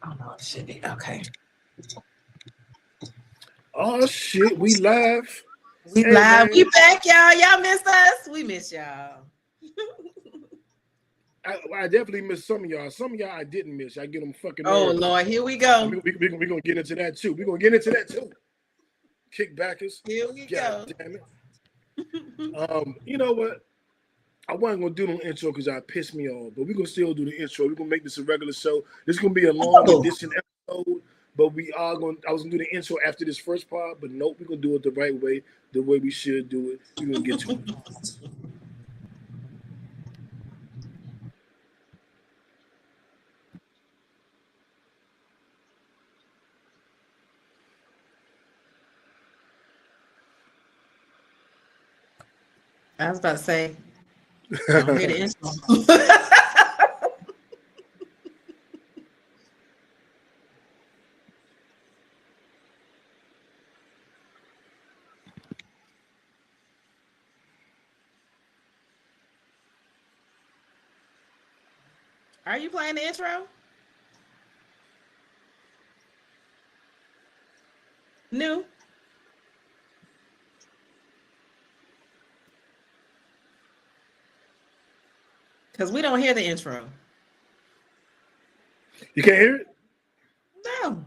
Oh no, it should be okay. Oh shit, we live. We Hey, live. man. We back, y'all. Y'all missed us. We miss y'all. I definitely missed some of y'all. Some of y'all I didn't miss. I get them fucking. Oh nervous. Lord, here we go. We're gonna get into that too. We're gonna get into that too. Kickbackers. Here we God go. damn it. You know what? I wasn't gonna do no intro because I pissed me off, but we're gonna still do the intro. We're gonna make this a regular show. This is gonna be a long edition episode, but I was gonna do the intro after this first part, but nope, we're gonna do it the right way, the way we should do it. We're gonna get to it. I was about to say, I don't hear the intro. Are you playing the intro? New? Because we don't hear the intro. You can't hear it? No.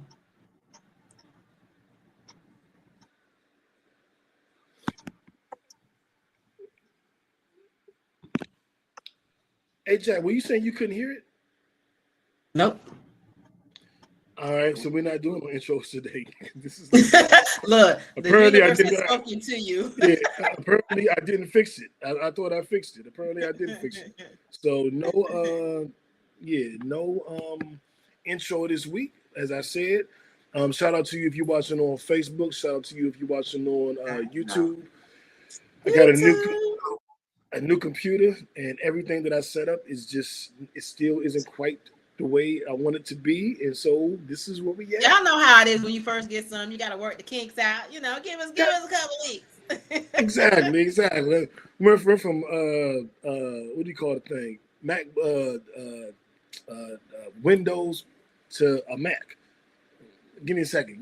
Hey Jack, were you saying you couldn't hear it? Nope. All right, so we're not doing no intros today. This is look. Apparently, the I universe didn't. has spoken to you. Yeah, apparently I didn't fix it. I thought I fixed it. Apparently I didn't fix it. So no, intro this week. As I said, shout out to you if you're watching on Facebook. Shout out to you if you're watching on YouTube. I got a new computer, and everything that I set up it still isn't quite the way I want it to be, and so this is what we get. Y'all know how it is when you first get some. You got to work the kinks out. You know, give us a couple weeks. Exactly. We're from what do you call the thing? Mac, Windows to a Mac. Give me a second.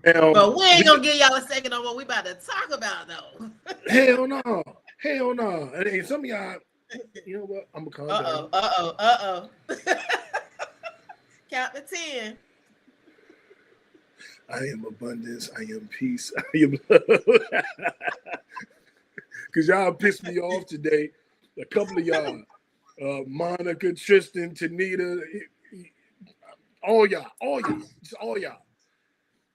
Now, but we ain't gonna give y'all a second on what we about to talk about, though. Hell no. And some of y'all, you know what? I'm gonna calm down. Count to 10. I am abundance. I am peace. I am love. Because y'all pissed me off today. A couple of y'all, Monica, Tristan, Tanita, all y'all.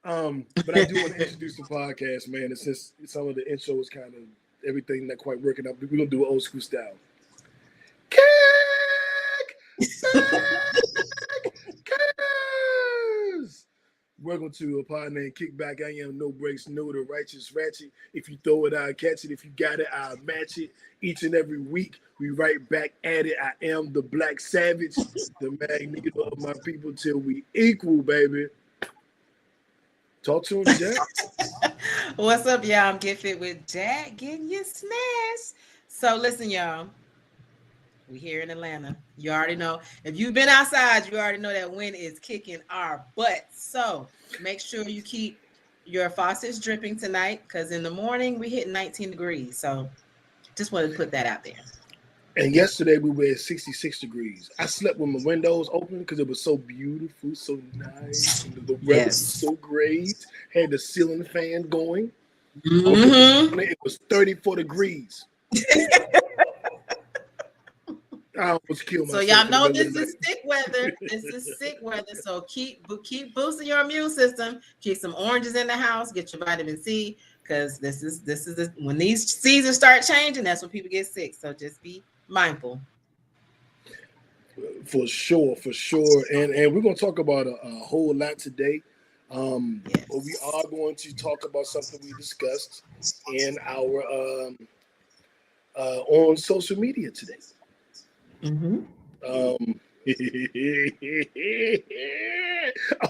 But I do want to introduce the podcast, man. And since some of the intro is kind of everything not quite working out, we're gonna do an old school style. Welcome to a Pod Named Kickback. I am no breaks, no the righteous ratchet. If you throw it, I'll catch it. If you got it, I'll match it. Each and every week, we right back at it. I am the Black Savage, the magneto of my people till we equal, baby. Talk to him, Jack. What's up, y'all? I'm Get Fit with Jack, getting you smashed. So listen, y'all. We here in Atlanta. You already know. If you've been outside, you already know that wind is kicking our butts. So make sure you keep your faucets dripping tonight, because in the morning we hit 19 degrees. So just wanted to put that out there. And yesterday we were at 66 degrees. I slept with my windows open because it was so beautiful, so nice. And the weather was so great. Had the ceiling fan going. Mm-hmm. It was 34 degrees. I almost killed myself. So y'all know this is sick weather. This is sick weather. So keep boosting your immune system. Keep some oranges in the house. Get your vitamin C, because this is when these seasons start changing. That's when people get sick. So just be mindful. For sure. And we're gonna talk about a whole lot today. But we are going to talk about something we discussed in our on social media today. Mm-hmm. I'm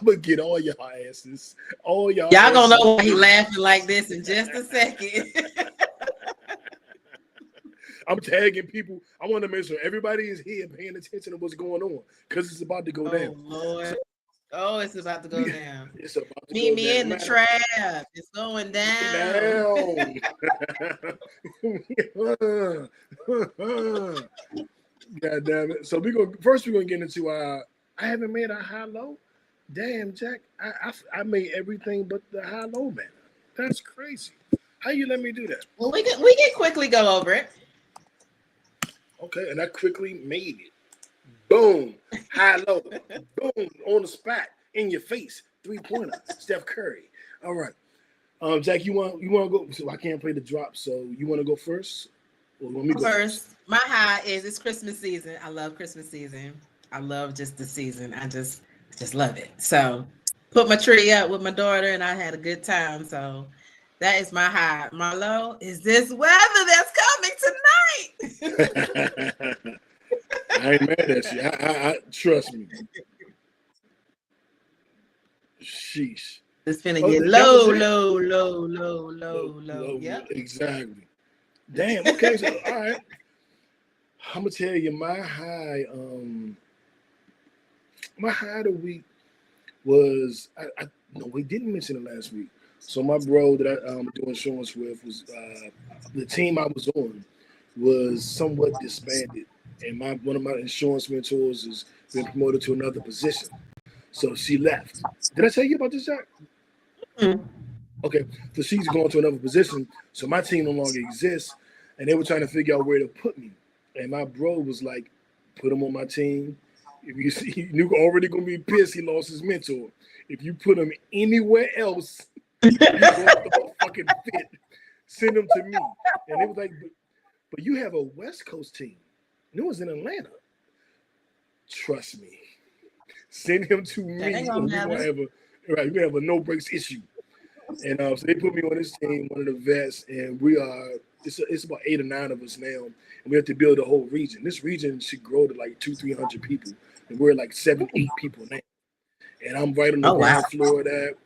gonna get all y'all asses. Y'all gonna know why he laughing like this in just a second. I'm tagging people. I want to make sure everybody is here paying attention to what's going on because it's about to go down. Lord. So, it's about to go down. it's about to Meet go me down. in the trap. It's going down. God damn it. So we're gonna get into I haven't made a high low. Damn, Jack. I made everything but the high low, man. That's crazy. How you let me do that? Well, we can quickly go over it. Okay, and I quickly made it. Boom, high low. Boom, on the spot, in your face, 3-pointer, Steph Curry. All right, Jack, you want to go? So I can't play the drop. So you want to go first, or let me go first? My high is it's Christmas season. I love Christmas season. I love just the season. I just love it. So put my tree up with my daughter, and I had a good time. So that is my high. My low is this weather that's coming tonight. I ain't mad at you. I trust me. Sheesh. It's finna get low. Yep. Exactly. Damn. Okay. So all right. I'm gonna tell you my high. My high of the week was no, we didn't mention it last week. So my bro that I do insurance with was the team I was on was somewhat disbanded, and one of my insurance mentors has been promoted to another position. So she left. Did I tell you about this, Jack? Mm-hmm. Okay, so she's going to another position. So my team no longer exists, and they were trying to figure out where to put me. And my bro was like, "Put him on my team. If you see, he knew already gonna be pissed. He lost his mentor. If you put him anywhere else, he's gonna throw a fucking fit. Send him to me." And it was like, "But you have a West Coast team. And it was in Atlanta. Trust me. Send him to me. We're gonna have a no breaks issue." And so they put me on this team, one of the vets, and we are. It's about 8 or 9 of us now, and we have to build a whole region. This region should grow to like 200-300 people, and we're like 7-8 people now. And I'm right on the ground floor of that.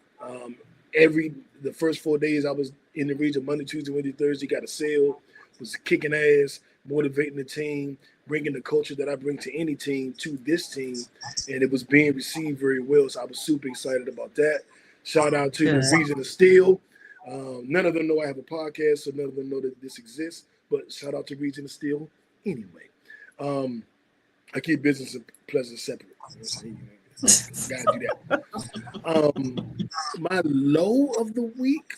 The first 4 days I was in the region, Monday, Tuesday, Wednesday, Thursday, got a sale, was kicking ass, motivating the team, bringing the culture that I bring to any team to this team, and it was being received very well. So I was super excited about that. Shout out to the Region of Steel. None of them know I have a podcast, so none of them know that this exists. But shout out to Region of Steel anyway. I keep business and pleasure separate. Gotta do that. My low of the week.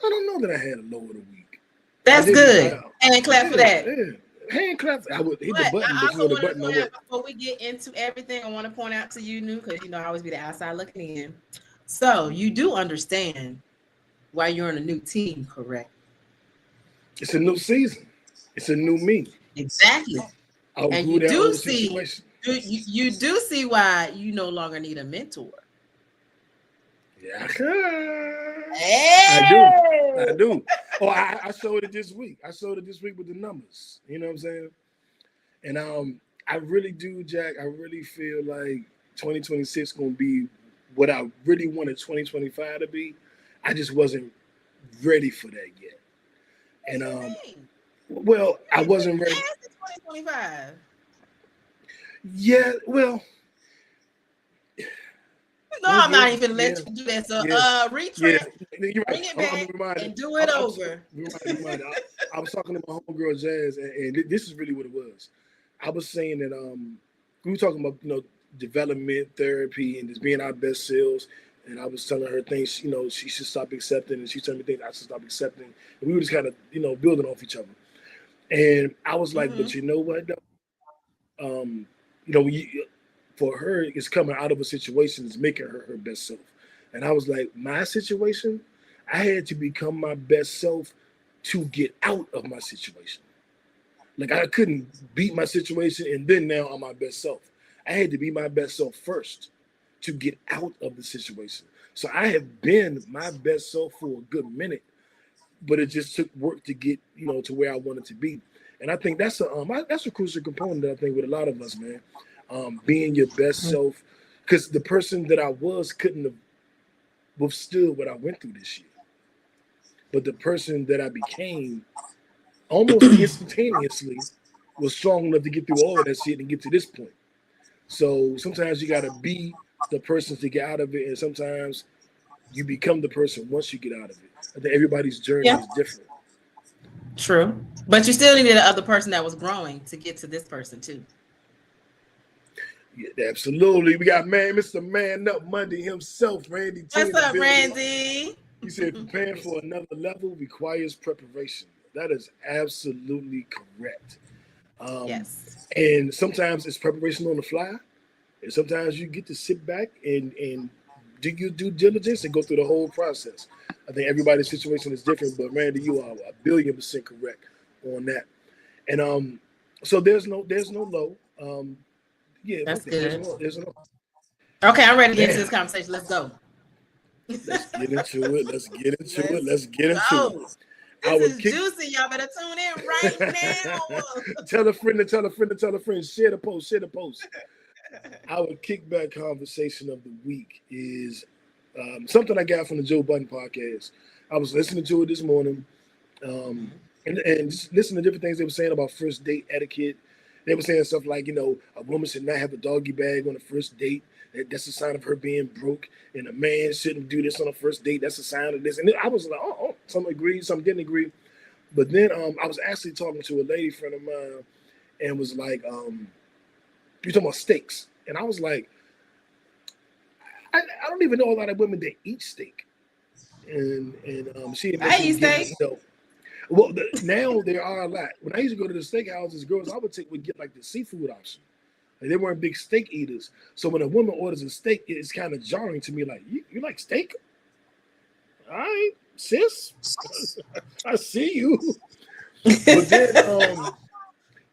I don't know that I had a low of the week. That's good. And clap for that. Yeah. Hand clap. I would hit the button, but the button. Before we get into everything, I want to point out to you, New, because I always be the outside looking in. So you do understand why you're on a new team, correct? It's a new season. It's a new me. Exactly. And you do see, you do see why you no longer need a mentor. Yeah, hey! I do. Oh, I showed it this week. I showed it this week with the numbers. You know what I'm saying? And I really do, Jack. I really feel like 2026 gonna be what I really wanted 2025 to be. I just wasn't ready for that yet. And well, I wasn't ready. 2025. Yeah, well. No, I'm not even let you do that. So retread, you're right. bring it back and do it over. I was talking to my homegirl Jazz, and this is really what it was. I was saying that we were talking about development therapy and just being our best selves. And I was telling her things, she should stop accepting, and she told me things I should stop accepting. And we were just kind of, building off each other. And I was like, but you know what, though? For her, it's coming out of a situation that's making her her best self. And I was like, my situation, I had to become my best self to get out of my situation. Like I couldn't beat my situation and then now I'm my best self. I had to be my best self first to get out of the situation. So I have been my best self for a good minute, but it just took work to get, to where I wanted to be. And I think that's a crucial component that I think with a lot of us, man. Being your best self, because the person that I was couldn't have withstood what I went through this year. But the person that I became almost instantaneously was strong enough to get through all of that shit and get to this point. So sometimes you got to be the person to get out of it, and sometimes you become the person once you get out of it. I think everybody's journey is different. True. But you still needed the other person that was growing to get to this person too. Yeah, absolutely. We got Mr. Man Up Monday himself, Randy. What's up, Randy? He said preparing for another level requires preparation. That is absolutely correct. Yes. And sometimes it's preparation on the fly, and sometimes you get to sit back and do your due diligence and go through the whole process. I think everybody's situation is different, but Randy, you are 1,000,000,000% correct on that. And so there's no low. Yeah, that's good. There's no. Okay, I'm ready to get into this conversation. Let's go. Let's get into it. Let's get into it. Let's get into it. This is juicy. Y'all better tune in right now. Tell a friend to tell a friend to tell a friend. Share the post. Share the post. Our kickback conversation of the week is something I got from the Joe Budden podcast. I was listening to it this morning, and just listening to different things they were saying about first date etiquette. They were saying stuff like, a woman should not have a doggy bag on the first date. That's a sign of her being broke. And a man shouldn't do this on a first date. That's a sign of this. And I was like, oh, some agreed, some didn't agree. But then I was actually talking to a lady friend of mine and was like, you're talking about steaks. And I was like, I don't even know a lot of women that eat steak. And she I eat steak. Well, now there are a lot. When I used to go to the steakhouses, girls I would get like the seafood option. Like, they weren't big steak eaters. So when a woman orders a steak, it's kind of jarring to me. Like, you like steak? All right, sis. I see you. But then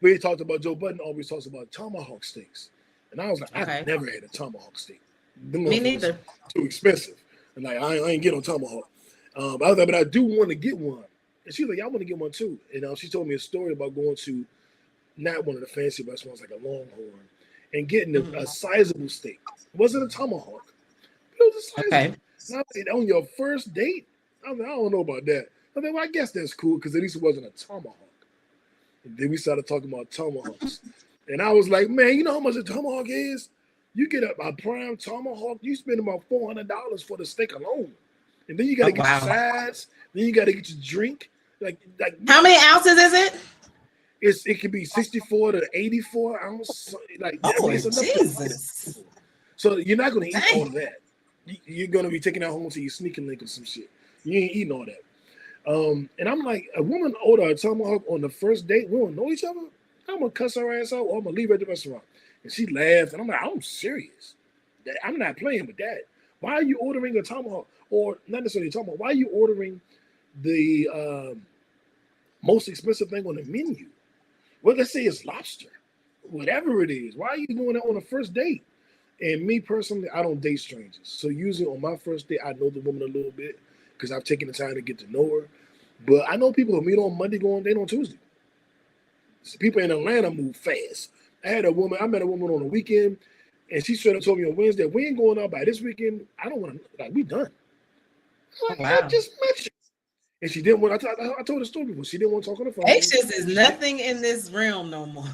we talked about Joe Budden always talks about tomahawk steaks. And I was like, I've never had a tomahawk steak. Me neither. Too expensive. And like, I ain't get on tomahawk. I was like, but I do want to get one. And she was like, I want to get one too. And she told me a story about going to not one of the fancy restaurants, like a Longhorn, and getting a sizable steak. It wasn't a tomahawk. It was a sizable. Okay. On your first date? I don't know about that. I mean, well, I guess that's cool because at least it wasn't a tomahawk. And then we started talking about tomahawks. And I was like, man, you know how much a tomahawk is? You get a prime tomahawk, you spend about $400 for the steak alone. And then you got to get your sides. Then you got to get your drink. Like how many ounces is it? It could be 64 to 84 ounces. Like, Jesus. So you're not going to eat all of that. You're going to be taking that home to your sneaking link or some shit. You ain't eating all that. And I'm like, a woman order a tomahawk on the first date. We don't know each other. I'm going to cuss her ass out or I'm going to leave her at the restaurant. And she laughed. And I'm like, I'm serious. I'm not playing with that. Why are you ordering a tomahawk? Or not necessarily a tomahawk. Why are you ordering the most expensive thing on the menu? Well, let's say it's lobster. Whatever it is. Why are you doing that on a first date? And me personally, I don't date strangers. So usually on my first date, I know the woman a little bit because I've taken the time to get to know her. But I know people who meet on Monday, go on date on Tuesday. So people in Atlanta move fast. I met a woman on the weekend, and she straight up told me on Wednesday, we ain't going out by this weekend. I don't want to, like, we done. I just met you. And she didn't want, I told the story before, she didn't want to talk on the phone. Patience is nothing in this realm no more.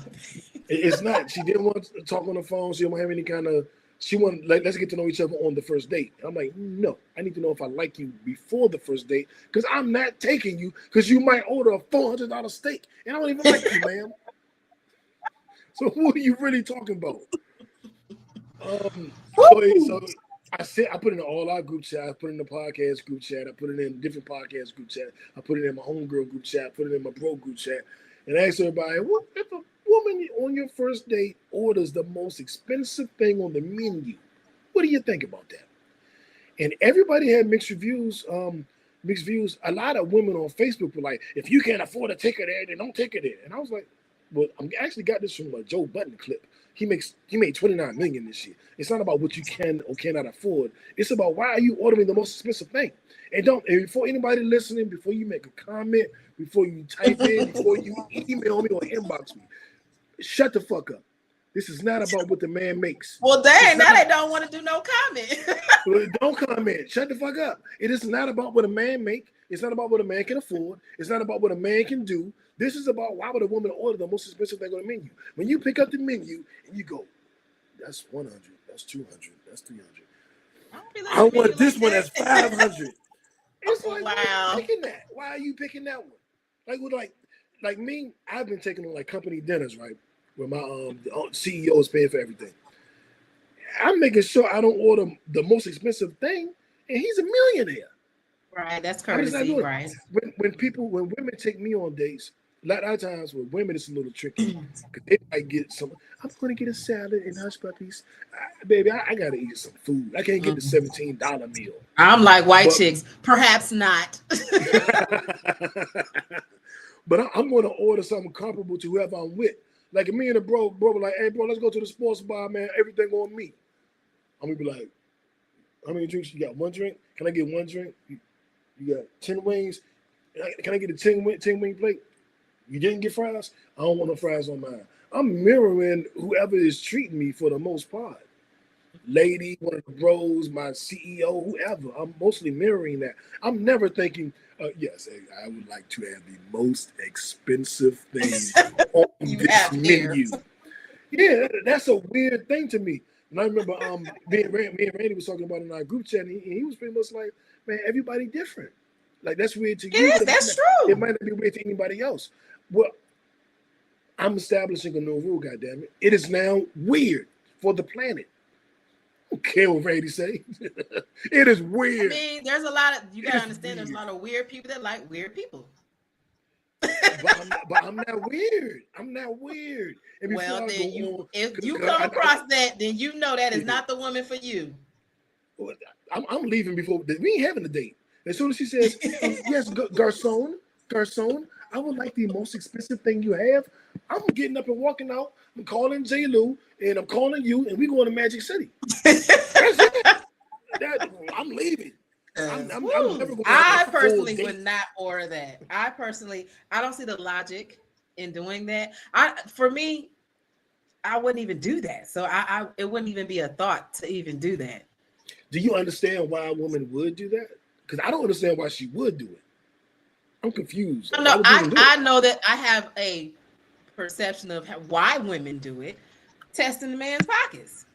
It's not. She didn't want to talk on the phone. She don't have any kind of, she wanted, like, let's get to know each other on the first date. I'm like, no, I need to know if I like you before the first date because I'm not taking you because you might order a $400 steak and I don't even like you, ma'am. So what are you really talking about? So I put it in all our group chat. I put it in the podcast group chat. I put it in different podcast group chat. I put it in my homegirl group chat. I put it in my bro group chat. And I asked everybody, well, if a woman on your first date orders the most expensive thing on the menu, what do you think about that? And everybody had mixed reviews. A lot of women on Facebook were like, if you can't afford to take her there, then don't take her there. And I was like, well, I actually got this from a Joe Budden clip. He made 29 million this year. It's not about what you can or cannot afford. It's about why are you ordering the most expensive thing? And before anybody listening, before you make a comment, before you type in, before you email me or inbox me, shut the fuck up. This is not about what the man makes. Well, dang, now they don't want to do no comment. Don't comment. Shut the fuck up. It is not about what a man make. It's not about what a man can afford. It's not about what a man can do. This is about why would a woman order the most expensive thing on the menu. When you pick up the menu and you go, that's 100, that's 200, that's 300. I want this one that's 500. It's like, wow. Why are you picking that? Why are you picking that one? Like me, I've been taking on like company dinners, right? Where my CEO is paying for everything. I'm making sure I don't order the most expensive thing, and he's a millionaire. Right, that's courtesy, right? When women take me on dates, a lot of times with women it's a little tricky because they might get some. I'm going to get a salad and hush puppies, baby. I got to eat some food. I can't get the $17 meal. I'm like white chicks, perhaps not. But I'm going to order something comparable to whoever I'm with. Like me and a bro were like, hey, bro, let's go to the sports bar, man. Everything on me. I'm going to be like, how many drinks? You got one drink? Can I get one drink? You got 10 wings? Can I get a 10 wing plate? You didn't get fries? I don't want no fries on mine. I'm mirroring whoever is treating me for the most part. Lady, one of the bros, my CEO, whoever. I'm mostly mirroring that. I'm never thinking, yes, I would like to have the most expensive thing on this menu. Yeah, that's a weird thing to me. And I remember me and Randy was talking about it in our group chat, and he was pretty much like, man, everybody different. Like, that's weird to you. That's true. It might not be weird to anybody else. Well, I'm establishing a new rule, goddammit. It is now weird for the planet. I don't care what Randy say. It is weird. I mean, there's a lot of, you got to understand, there's a lot of weird people that like weird people. But I'm not weird. I'm not weird. And well, then if you come across that, then you know that is not the woman for you. I'm leaving before we ain't having a date. As soon as she says, yes, garçon, I would like the most expensive thing you have. I'm getting up and walking out. I'm calling J. Lou and I'm calling you, and we going to Magic City. That's it. I'm leaving. I'm never going I personally would not order that. I don't see the logic in doing that. For me, I wouldn't even do that. So it wouldn't even be a thought to even do that. Do you understand why a woman would do that? Because I don't understand why she would do it. I'm confused. No, I know that I have a perception of why women do it. Testing the man's pockets.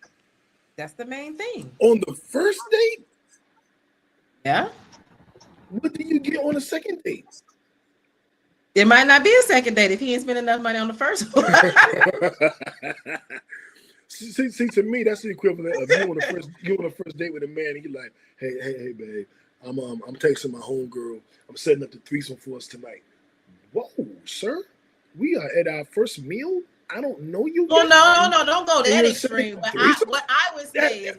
That's the main thing. On the first date? Yeah. What do you get on a second date? It might not be a second date if he ain't spent enough money on the first one. See, to me, that's the equivalent of you on a first date with a man, and you're like, hey, babe, I'm texting my homegirl. I'm setting up the threesome for us tonight. Whoa, sir, we are at our first meal. I don't know you. Well, no, don't go that extreme. What I would say is,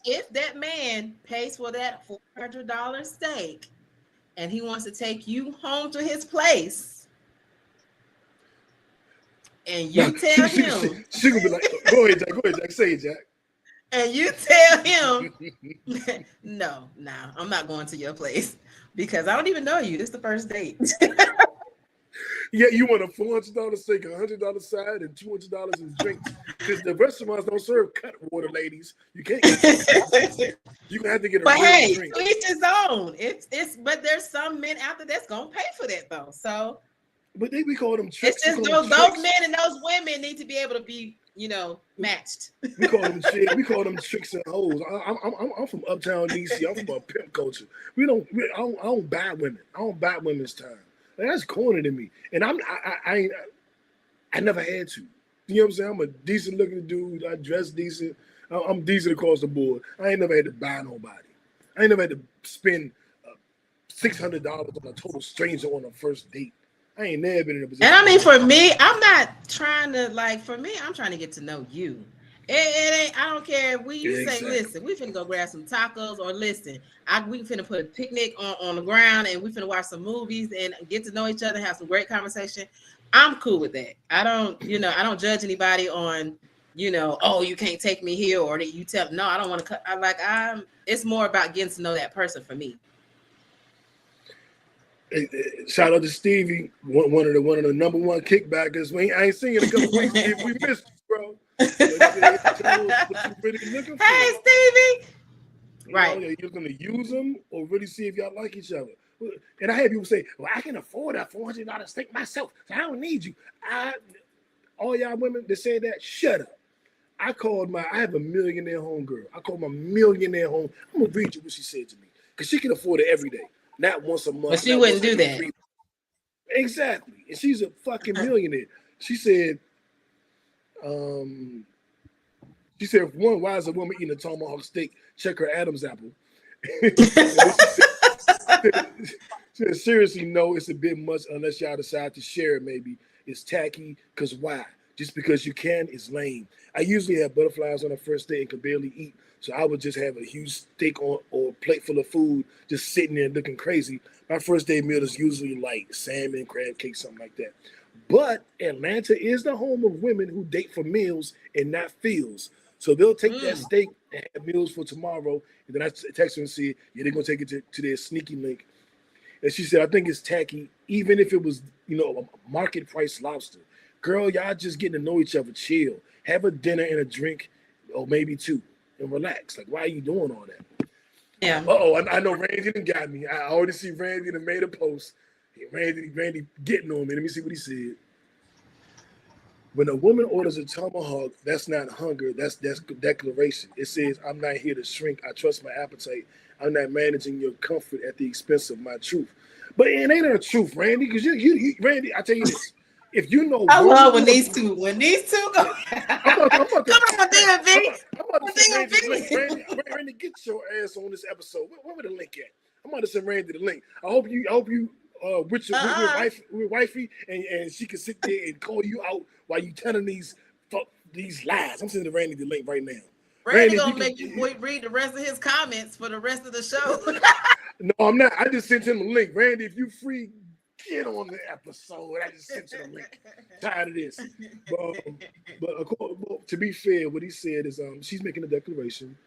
if that man pays for that $400 steak and he wants to take you home to his place, and you tell him, she gonna be like, go ahead, Jack, say it, Jack. And you tell him, no, I'm not going to your place because I don't even know you. This is the first date. Yeah, you want a $400 steak, $100 side, and $200 in drinks. Because the restaurants don't serve cut water, ladies. You can't. You gonna have to get a real drink. But each his own. But there's some men out there that's gonna pay for that though. So. But we call them tricks. It's just those men and those women need to be able to be, matched. We call them tricks and hoes. I'm from Uptown DC. I'm from a pimp culture. I don't buy women. I don't buy women's time. Like, that's corny to me. And I never had to. You know what I'm saying? I'm a decent looking dude. I dress decent. I'm decent across the board. I ain't never had to buy nobody. I ain't never had to spend $600 on a total stranger on a first date. I ain't never been in a position. And I mean, for me, I'm not trying to I'm trying to get to know you. It ain't, I don't care if say, listen, we finna go grab some tacos, or listen, we finna put a picnic on the ground and we finna watch some movies and get to know each other, have some great conversation. I'm cool with that. I don't judge anybody on, oh, you can't take me here, or that you tell, no, I don't want to it's more about getting to know that person for me. Hey, shout out to Stevie, one of the number one kickbackers. I ain't seen it in a couple weeks. We missed you, bro. Hey, Stevie. Right. You're gonna use them or really see if y'all like each other. And I have people say, "Well, I can afford a $400 steak myself, so I don't need you." All y'all women that say that, shut up. I have a millionaire homegirl. I called my millionaire home. I'm gonna read you what she said to me because she can afford it every day, not once a month. But she not wouldn't once do that. 3 Exactly, and she's a fucking millionaire. She said, "One, why is a woman eating a tomahawk steak? Check her Adam's apple." And then she said, "Seriously, no, it's a bit much unless y'all decide to share it. Maybe it's tacky. Cause why? Just because you can is lame. I usually have butterflies on the first day and can barely eat, so I would just have a huge steak or a plate full of food, just sitting there looking crazy. My first day meal is usually like salmon, crab cake, something like that. But Atlanta is the home of women who date for meals and not feels. So they'll take that steak and have meals for tomorrow. And then I text her and say, yeah, they're going to take it to their sneaky link. And she said, I think it's tacky, even if it was, a market price lobster. Girl, y'all just getting to know each other, chill. Have a dinner and a drink, or maybe two, and relax. Like, why are you doing all that? Yeah. I know Randy done got me. I already see Randy done made a post. Randy getting on me. Let me see what he said. When a woman orders a tomahawk, that's not hunger. That's declaration. It says, I'm not here to shrink. I trust my appetite. I'm not managing your comfort at the expense of my truth. But it ain't a truth, Randy, because you, Randy, I tell you this. If you know, I love when these two go. I'm about to send Randy, get your ass on this episode. Where would the link at? I'm about to send Randy the link. I hope you with wifey and she can sit there and call you out while you telling these lies. I'm sending Randy the link right now. Randy gonna make you read the rest of his comments for the rest of the show. No, I'm not. I just sent him a link. Randy, if you free, get on the episode. I just sent you the link. Tired of this. But to be fair, what he said is she's making a declaration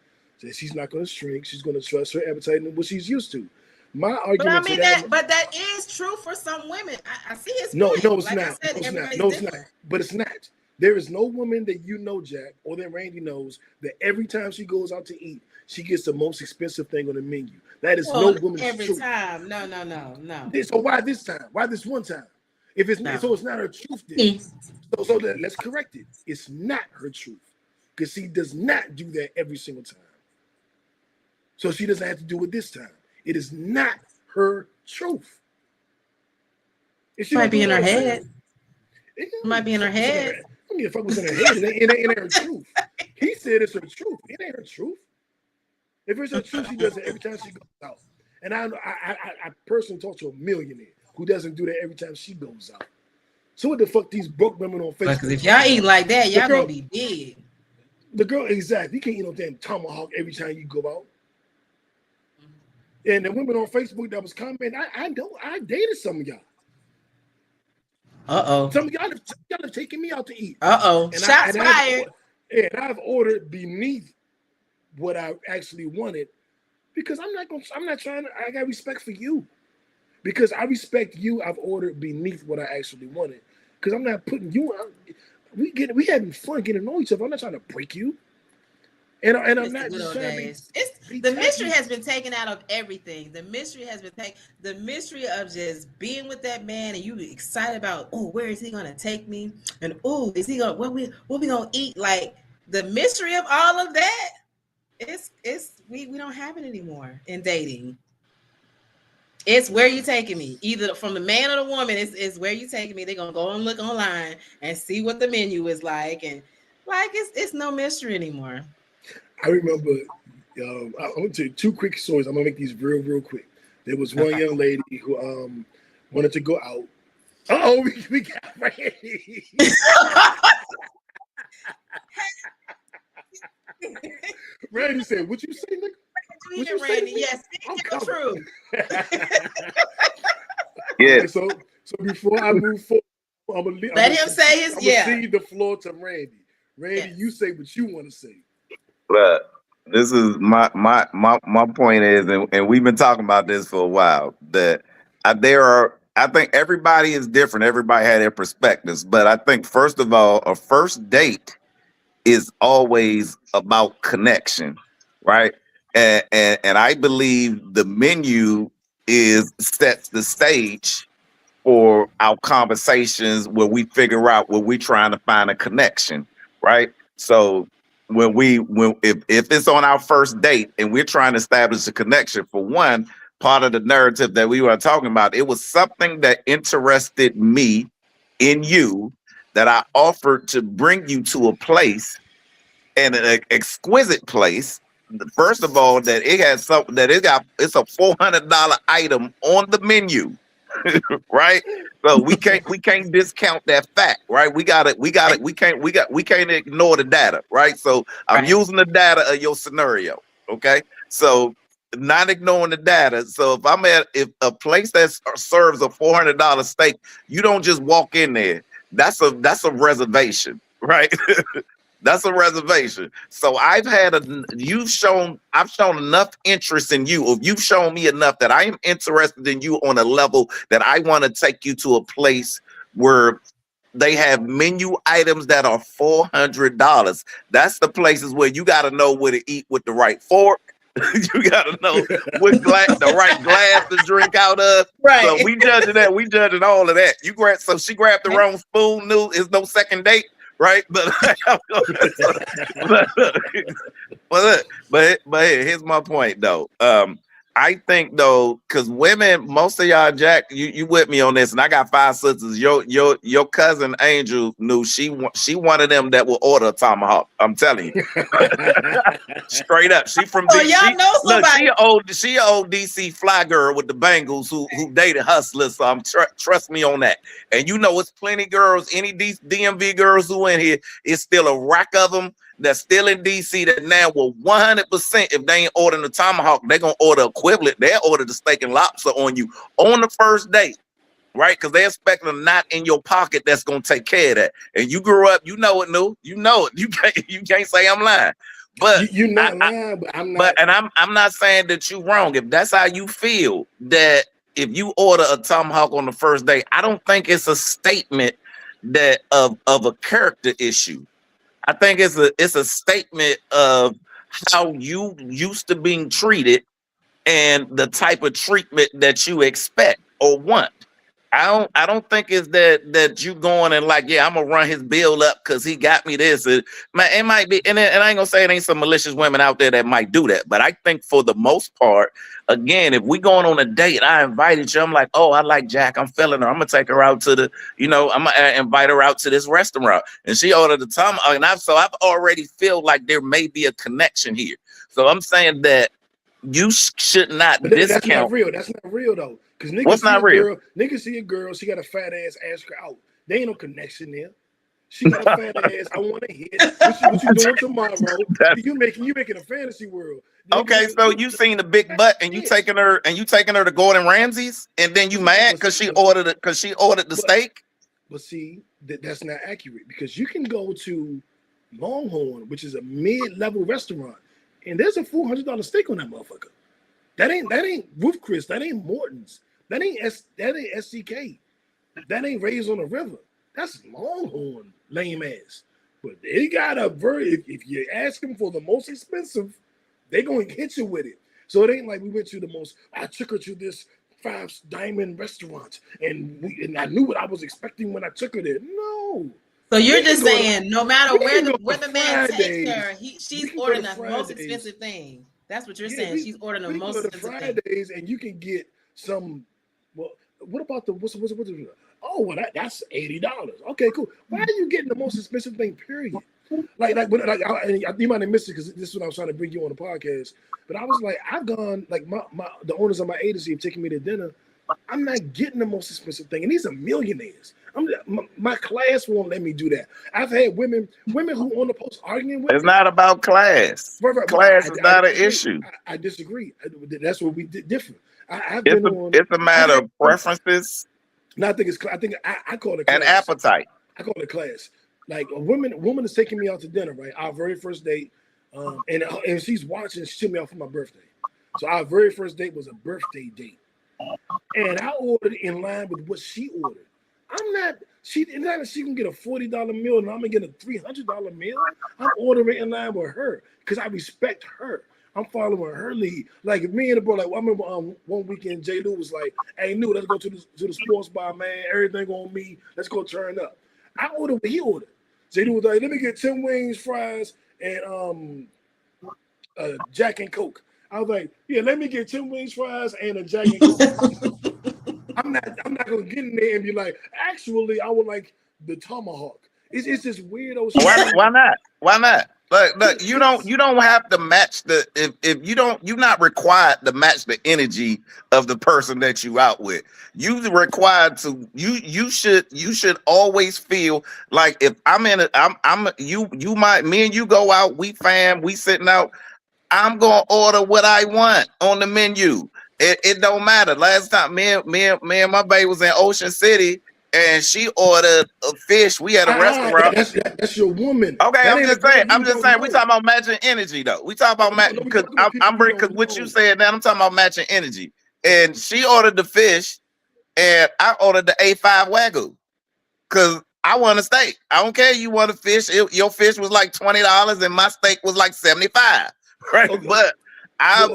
that she's not going to shrink. She's going to trust her appetite and what she's used to. My argument that is true for some women. I see his point. No, it's not. It's not. But it's not. There is no woman that you know, Jack, or that Randy knows, that every time she goes out to eat, she gets the most expensive thing on the menu. That is no woman's every truth. Time. No. So why this time? Why this one time? If it's so, it's not her truth. Then. So let's correct it. It's not her truth because she does not do that every single time. So she doesn't have to do it this time. It is not her truth. It might be in her head. It might be in her head. I mean, if I was in her head, it ain't her truth. He said it's her truth. It ain't her truth. If it's her truth, she does it every time she goes out. And I personally talked to a millionaire who doesn't do that every time she goes out. So what the fuck these broke women on Facebook? Because if y'all eat like that, y'all gonna be big. The girl, exactly. You can't eat no damn tomahawk every time you go out. And the women on Facebook that was commenting, I dated some of y'all. Some of y'all have taken me out to eat. Shots fired. And I've ordered beneath what I actually wanted because I got respect for you. Because I respect you, I've ordered beneath what I actually wanted. Because I'm not putting you out. We having fun getting to know each other. I'm not trying to break you. And I'm not just trying to the mystery has been taken out of everything. The mystery has been taken. The mystery of just being with that man and you excited about, where is he gonna take me? And is he gonna what we gonna eat? Like the mystery of all of that, we don't have it anymore in dating. It's where you taking me, either from the man or the woman. It's where you taking me. They're gonna go and look online and see what the menu is like, and like it's no mystery anymore. I remember, I'm going to tell you 2 quick stories. I'm going to make these real quick. There was one young lady who wanted to go out. We got Randy. Randy said, what you say, nigga? What you Randy? Yes, the truth. Yeah. Right, so before I move forward, I'm going to let him say his, cede the floor to Randy. Randy, you say what you want to say. But this is my point is, and we've been talking about this for a while, that I think everybody is different. Everybody had their perspectives. But I think, first of all, a first date is always about connection, right? and I believe the menu sets the stage for our conversations where we figure out where we're trying to find a connection, right? So when if it's on our first date and we're trying to establish a connection, for one, part of the narrative that we were talking about, it was something that interested me in you that I offered to bring you to a place, and an exquisite place. First of all, that it has something that it's a $400 item on the menu, right? So we can't discount that fact, right? We can't ignore the data, right? So I'm Right. using the data of your scenario, okay? So not ignoring the data. So if a place that serves a $400 steak, you don't just walk in there. That's a reservation, right? That's a reservation. So I've shown enough interest in you, or you've shown me enough that I am interested in you on a level that I want to take you to a place where they have menu items that are $400. That's the places where you got to know where to eat with the right fork. You got to know the right glass to drink out of. So Right. we judging that. We judging all of that. So she grabbed the wrong spoon. It's no second date, right? But here's my point though. I think though, because women, most of y'all, Jack, you with me on this, and I got 5 sisters. Your cousin Angel knew she one of them that will order a tomahawk. I'm telling you, straight up. She from So DC. y'all know Look, somebody. she a old DC fly girl with the Bengals who dated hustlers. So trust me on that. And you know, it's plenty girls, any DMV girls who in here, it's still a rack of them that's still in DC that now will 100%, if they ain't ordering the tomahawk, they're gonna order equivalent. They'll order the steak and lobster on you on the first date, right? Because they're expecting a knot in your pocket that's gonna take care of that. And you grew up, you know it, new, you know it. You can't say I'm lying. But You're not lying, but I'm not. and I'm not saying that you're wrong. If that's how you feel, that if you order a tomahawk on the first date, I don't think it's a statement that of a character issue. I think it's a statement of how you used to being treated and the type of treatment that you expect or want. I don't think it's that you going and like, yeah, I'm gonna run his bill up because he got me this. It might be, and I ain't gonna say it ain't some malicious women out there that might do that, but I think for the most part, again, if we going on a date, I invited you, I'm like, oh, I like Jack, I'm feeling her, I'm gonna take her out to I'm gonna invite her out to this restaurant, and she ordered the time, and I've already feel like there may be a connection here. So I'm saying that you should not But that's not discount. real. That's not real though. Because What's not real? Niggas see a girl, she got a fat ass, ask her out. There ain't no connection there. She got a fat ass. I want to hit. What you doing tomorrow? You making a fantasy world. Okay, so you seen the big butt and you taking her to Gordon Ramsay's, and then you mad because she ordered the steak. But see, that's not accurate, because you can go to Longhorn, which is a mid-level restaurant, and there's a $400 steak on that motherfucker. That ain't Ruth Chris. That ain't Morton's. That ain't SCK. That ain't Raised on the River. That's Longhorn, lame ass. But they got if you ask them for the most expensive, they gonna hit you with it. So it ain't like we went to I took her to this 5 diamond restaurant and I knew what I was expecting when I took her there. No. So you're just saying, no matter where the man Fridays. takes her, she's ordering the most expensive thing. That's what you're saying. She's ordering the most expensive thing. Fridays, and you can get some. Well, what about what's oh, well, that's $80. Okay, cool. Why are you getting the most expensive thing? Period. You might have missed it because this is what I was trying to bring you on the podcast. But I was like, I've gone like the owners of my agency have taken me to dinner. I'm not getting the most expensive thing, and these are millionaires. My class won't let me do that. I've had women who on the post arguing with. It's not about class. Class is not an issue. I disagree. That's what we did different. It's a matter of preferences. No, I think I call it class. And appetite. I call it class. Like a woman is taking me out to dinner, right? Our very first date, and she's watching. She took me out for my birthday, so our very first date was a birthday date, and I ordered in line with what she ordered. She can get a $40 meal and I'm gonna get a $300 meal. I'm ordering in line with her because I respect her. I'm following her lead. Like if me and the bro, like I remember one weekend, J. Lou was like, "Hey, New, let's go to the sports bar, man. Everything on me. Let's go turn up." I ordered what he ordered. J. Lou was like, "Let me get 10 wings, fries, and Jack and Coke." I was like, "Yeah, let me get 10 wings, fries, and a Jack and Coke." I'm not gonna get in there and be like, "Actually, I would like the tomahawk." It's just weirdo shit. Why not? Why not? Look, you don't have to match the if you don't, you're not required to match the energy of the person that you out with. You required to you should always feel like if I'm in a I'm you might me and you go out, we sitting out, I'm gonna order what I want on the menu. It don't matter. Last time me and my baby was in Ocean City and she ordered a fish. We had a restaurant. That's your woman. Okay, That I'm just saying. We talking about matching energy though. We talking about matching because I'm bringing because what you said now. I'm talking about matching energy. And she ordered the fish, and I ordered the A5 Wagyu because I want a steak. I don't care you want a fish. Your fish was like $20 and my steak was like $75. Right, okay. But I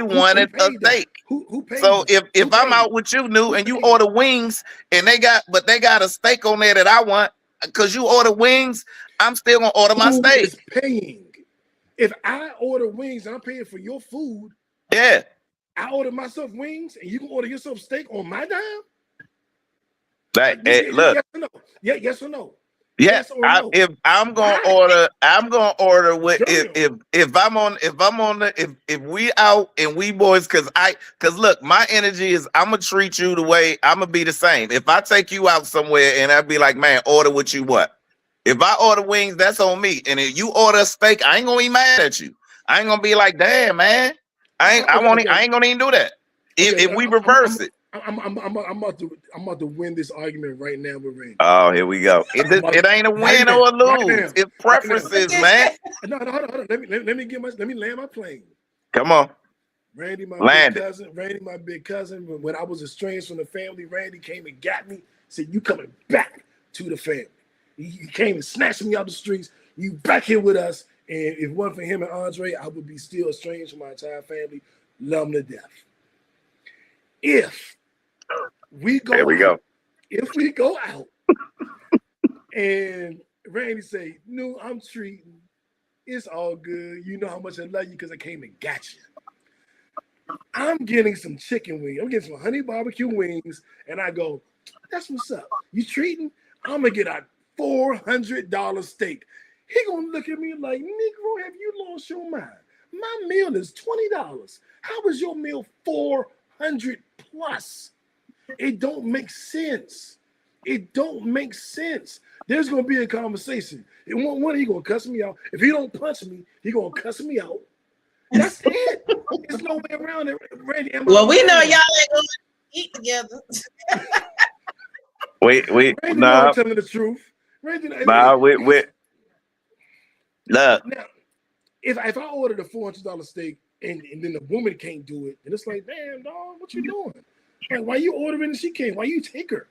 wanted a steak. Who paid? So if I'm out with you, New, and you order wings, and they got a steak on there that I want, because you order wings, I'm still gonna order my steak. Who is paying? If I order wings and I'm paying for your food, yeah, I order myself wings and you can order yourself steak on my dime. Like, look, yes or no? Yeah, yes or no? Yes, no? If I'm gonna order with if we out and we boys, cause look, my energy is I'm gonna treat you the way I'm gonna be the same. If I take you out somewhere and I'd be like, man, order what you want. If I order wings, that's on me. And if you order a steak, I ain't gonna be mad at you. I ain't gonna be like, damn, man, I ain't gonna even do that. If we reverse it. I'm about to win this argument right now with Randy. Oh, here we go. It ain't a win or a lose. It's preferences, man. No, hold on. Let me land my plane. Come on. Randy, my big cousin. When I was estranged from the family, Randy came and got me. Said, "You coming back to the family?" He came and snatched me out the streets. You back here with us. And if it wasn't for him and Andre, I would be still estranged from my entire family. Love him to death. If we go out and Randy say, "No, I'm treating. It's all good. You know how much I love you because I came and got you." I'm getting some chicken wings. I'm getting some honey barbecue wings. And I go, "That's what's up. You treating? I'm going to get a $400 steak." He going to look at me like, "Negro, have you lost your mind? My meal is $20. How is your meal $400 plus?" It don't make sense. It don't make sense. There's gonna be a conversation. And one, he gonna cuss me out. If he don't punch me, he gonna cuss me out. That's it. There's no way around it. Randy, well, we know y'all ain't gonna eat together. Wait, Randy, nah. Telling the truth. Randy, look. Now, if I ordered a $400 steak and then the woman can't do it, and it's like, damn, dog, what you doing? Like, why you ordering and she can't? Why you take her?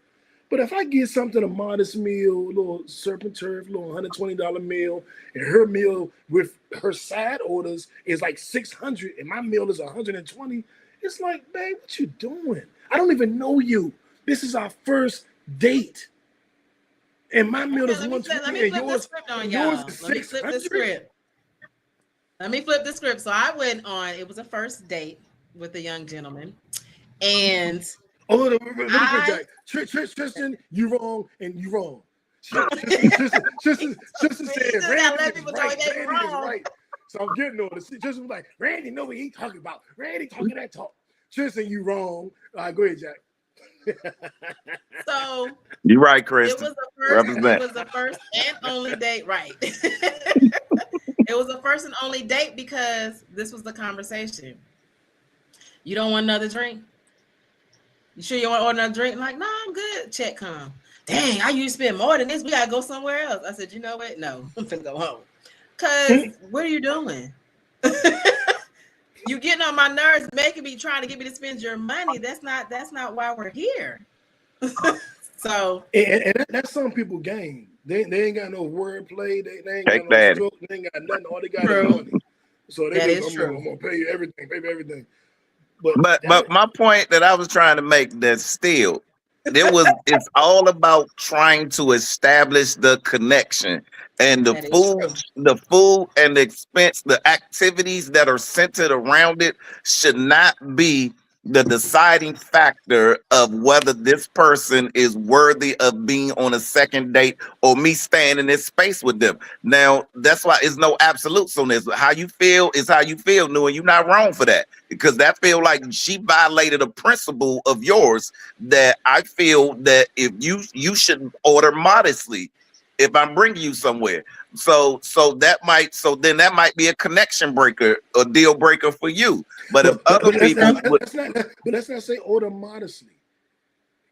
But if I get something, a modest meal, a little surf and turf, a little $120 meal, and her meal with her side orders is like $600, and my meal is $120, it's like, babe, what you doing? I don't even know you. This is our first date. And my meal is $120. Let me flip the script on y'all. Let me flip the script. So I went on, it was a first date with a young gentleman. And Tristan, you wrong and you wrong. Tristan said Randy is right. So I'm getting on it. Tristan was like, Randy know what he talking about. Randy talking that talk. Tristan, you wrong. All right, go ahead, Jack. So you're right, Chris. It was the first and only date, right? It was the first and only date because this was the conversation. You don't want another drink? You sure you want to order another drink? I'm like, no, I'm good. Check come. Dang, I used to spend more than this. We gotta go somewhere else. I said, you know what? No, I'm finna go home. Cause what are you doing? You getting on my nerves, making me trying to get me to spend your money. That's not why we're here. So and that's some people game. They ain't got no wordplay. They ain't got no stroke. They ain't got nothing. All they got is money. So they That just, is true. I'm gonna pay you everything, pay me everything. But But my point that I was trying to make, that still it's all about trying to establish the connection, and That is true. the food and the expense, the activities that are centered around it should not be the deciding factor of whether this person is worthy of being on a second date or me staying in this space with them. Now, that's why it's no absolutes on this. How you feel is how you feel, New, and you're not wrong for that, because that feel like she violated a principle of yours, that I feel that if you should order modestly if I'm bringing you somewhere. So then that might be a connection breaker, a deal breaker for you. But if other people would, let's not say order modestly,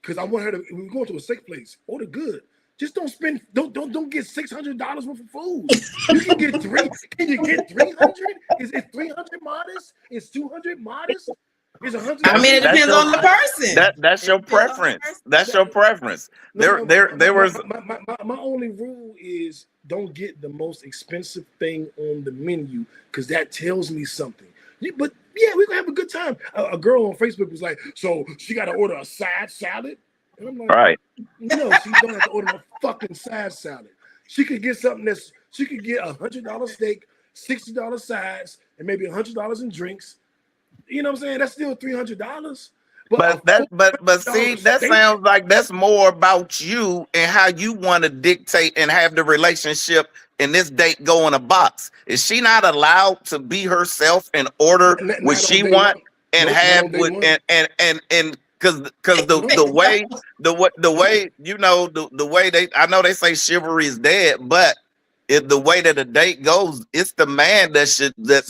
because I want her to. When we go to a steak place, order good. Just don't spend. Don't get $600 worth of food. You can get three. Can you get 300? Is it 300 modest? Is 200 modest? Is 100? I mean, it that's depends your on the person. that's It your depends on the preference. person. That's your preference. There was My only rule is don't get the most expensive thing on the menu, because that tells me something. But yeah, we're gonna have a good time. A girl on Facebook was like, so she got to order a side salad, and I'm like, right. no, she don't have to order a fucking side salad. She could get something she could get $100 steak, $60 sides, and maybe $100 in drinks. You know what I'm saying? That's still $300. But see, that steak? sounds like that's more about you and how you want to dictate and have the relationship and this date go in a box. Is she not allowed to be herself and order what Not on she day want one. and Nope, not have on day with one. and because the way the way they, I know they say chivalry is dead, but if the way that the date goes, it's the man that's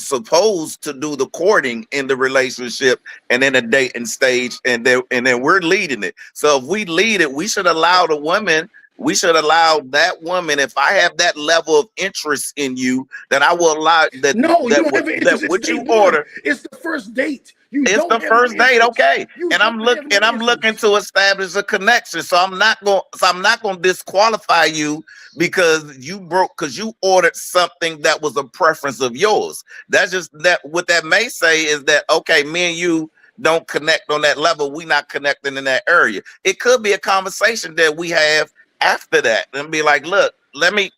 supposed to do the courting in the relationship and in the dating stage, and then we're leading it. So if we lead it, we should allow the woman. We should allow that woman. If I have that level of interest in you, that I will allow that No, you don't have an that interest. It's what day you one. order. It's the first date. You It's don't the have no first date, interest. okay. You And don't have no I'm looking interest. to establish a connection. So I'm not gonna disqualify you because you ordered something that was a preference of yours. That's just that what that may say is that, okay, me and you don't connect on that level. We not connecting in that area. It could be a conversation that we have after that and be like, look,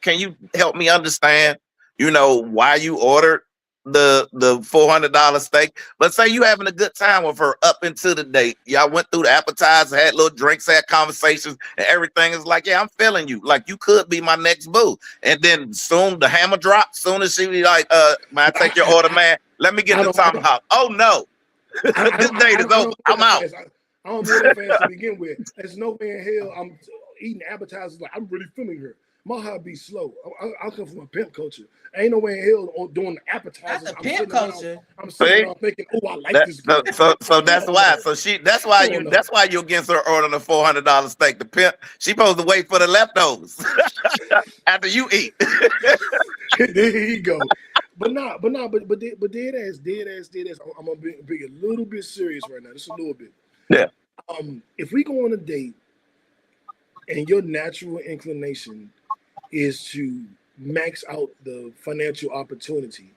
can you help me understand, why you ordered the $400 steak? Let's say you having a good time with her up into the date. Y'all went through the appetizer, had little drinks, had conversations, and everything is like, yeah, I'm feeling you. Like, you could be my next boo. And then soon the hammer drops. Soon as she be like, man, I take your order, man. Let me get the tomahawk. Oh no. This date is over. I'm out. I don't move that fast to begin with. There's no way in hell I'm eating appetizers like I'm really feeling her. My heart be slow. I come from a pimp culture. Ain't no way in hell doing the appetizers. That's a pimp culture. I'm sitting around thinking, oh, I like this girl. So that's why. So that's why you're against her ordering a $400 steak. The pimp, she supposed to wait for the leftovers after you eat. There you go. But dead ass. I'm gonna be a little bit serious right now. Just a little bit. Yeah. If we go on a date and your natural inclination is to max out the financial opportunity,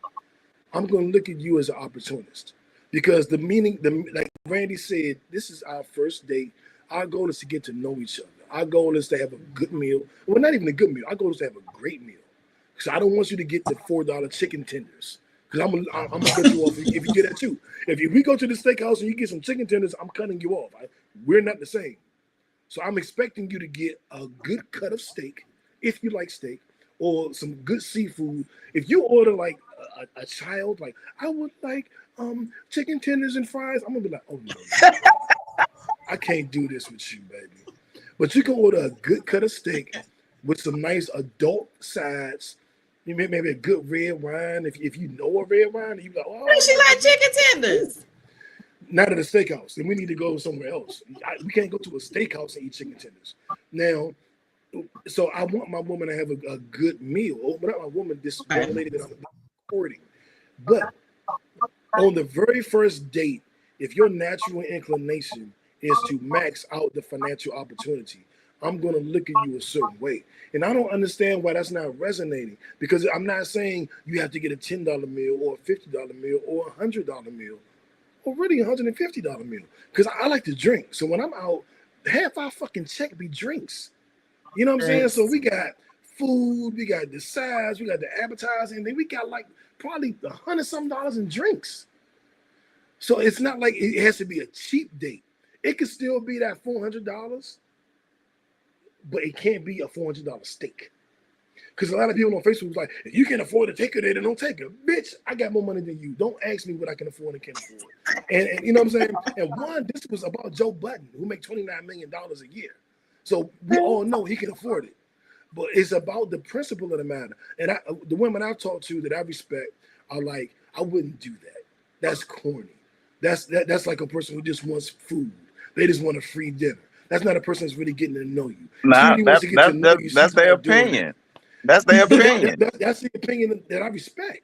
I'm going to look at you as an opportunist, because like Randy said, this is our first date. Our goal is to get to know each other. Our goal is to have a good meal. Well, not even a good meal. Our goal is to have a great meal. So I don't want you to get the $4 chicken tenders, because I'm gonna cut you off if you get that too. If we go to the steakhouse and you get some chicken tenders, I'm cutting you off. We're not the same. So I'm expecting you to get a good cut of steak, if you like steak, or some good seafood. If you order like a child, like, I would like chicken tenders and fries, I'm gonna be like, oh no, I can't do this with you, baby. But you can order a good cut of steak with some nice adult sides. You maybe a good red wine. If you know a red wine, you like, oh, She like chicken tenders. Not at a steakhouse, then we need to go somewhere else. We can't go to a steakhouse and eat chicken tenders. Now, so I want my woman to have a good meal. But not my woman, this young lady that I'm courting. But on the very first date, if your natural inclination is to max out the financial opportunity, I'm gonna look at you a certain way. And I don't understand why that's not resonating. Because I'm not saying you have to get a $10 meal or a $50 meal or $100 meal or really $150 meal. Because I like to drink. So when I'm out, half our fucking check be drinks. You know what I'm saying? So we got food, we got the sides, we got the advertising, and then we got like probably $100 in drinks. So it's not like it has to be a cheap date. It could still be that $400, but it can't be a $400 steak. Because a lot of people on Facebook was like, if you can afford to take it, then don't take it. Bitch, I got more money than you. Don't ask me what I can afford and can't afford. And you know what I'm saying? And one, this was about Joe Budden, who make $29 million a year. So we all know he can afford it. But it's about the principle of the matter. And the women I've talked to that I respect are like, I wouldn't do that. That's corny. That's like a person who just wants food. They just want a free dinner. That's not a person that's really getting to know you. Nah, that's their opinion. That's their opinion. That's the opinion that I respect.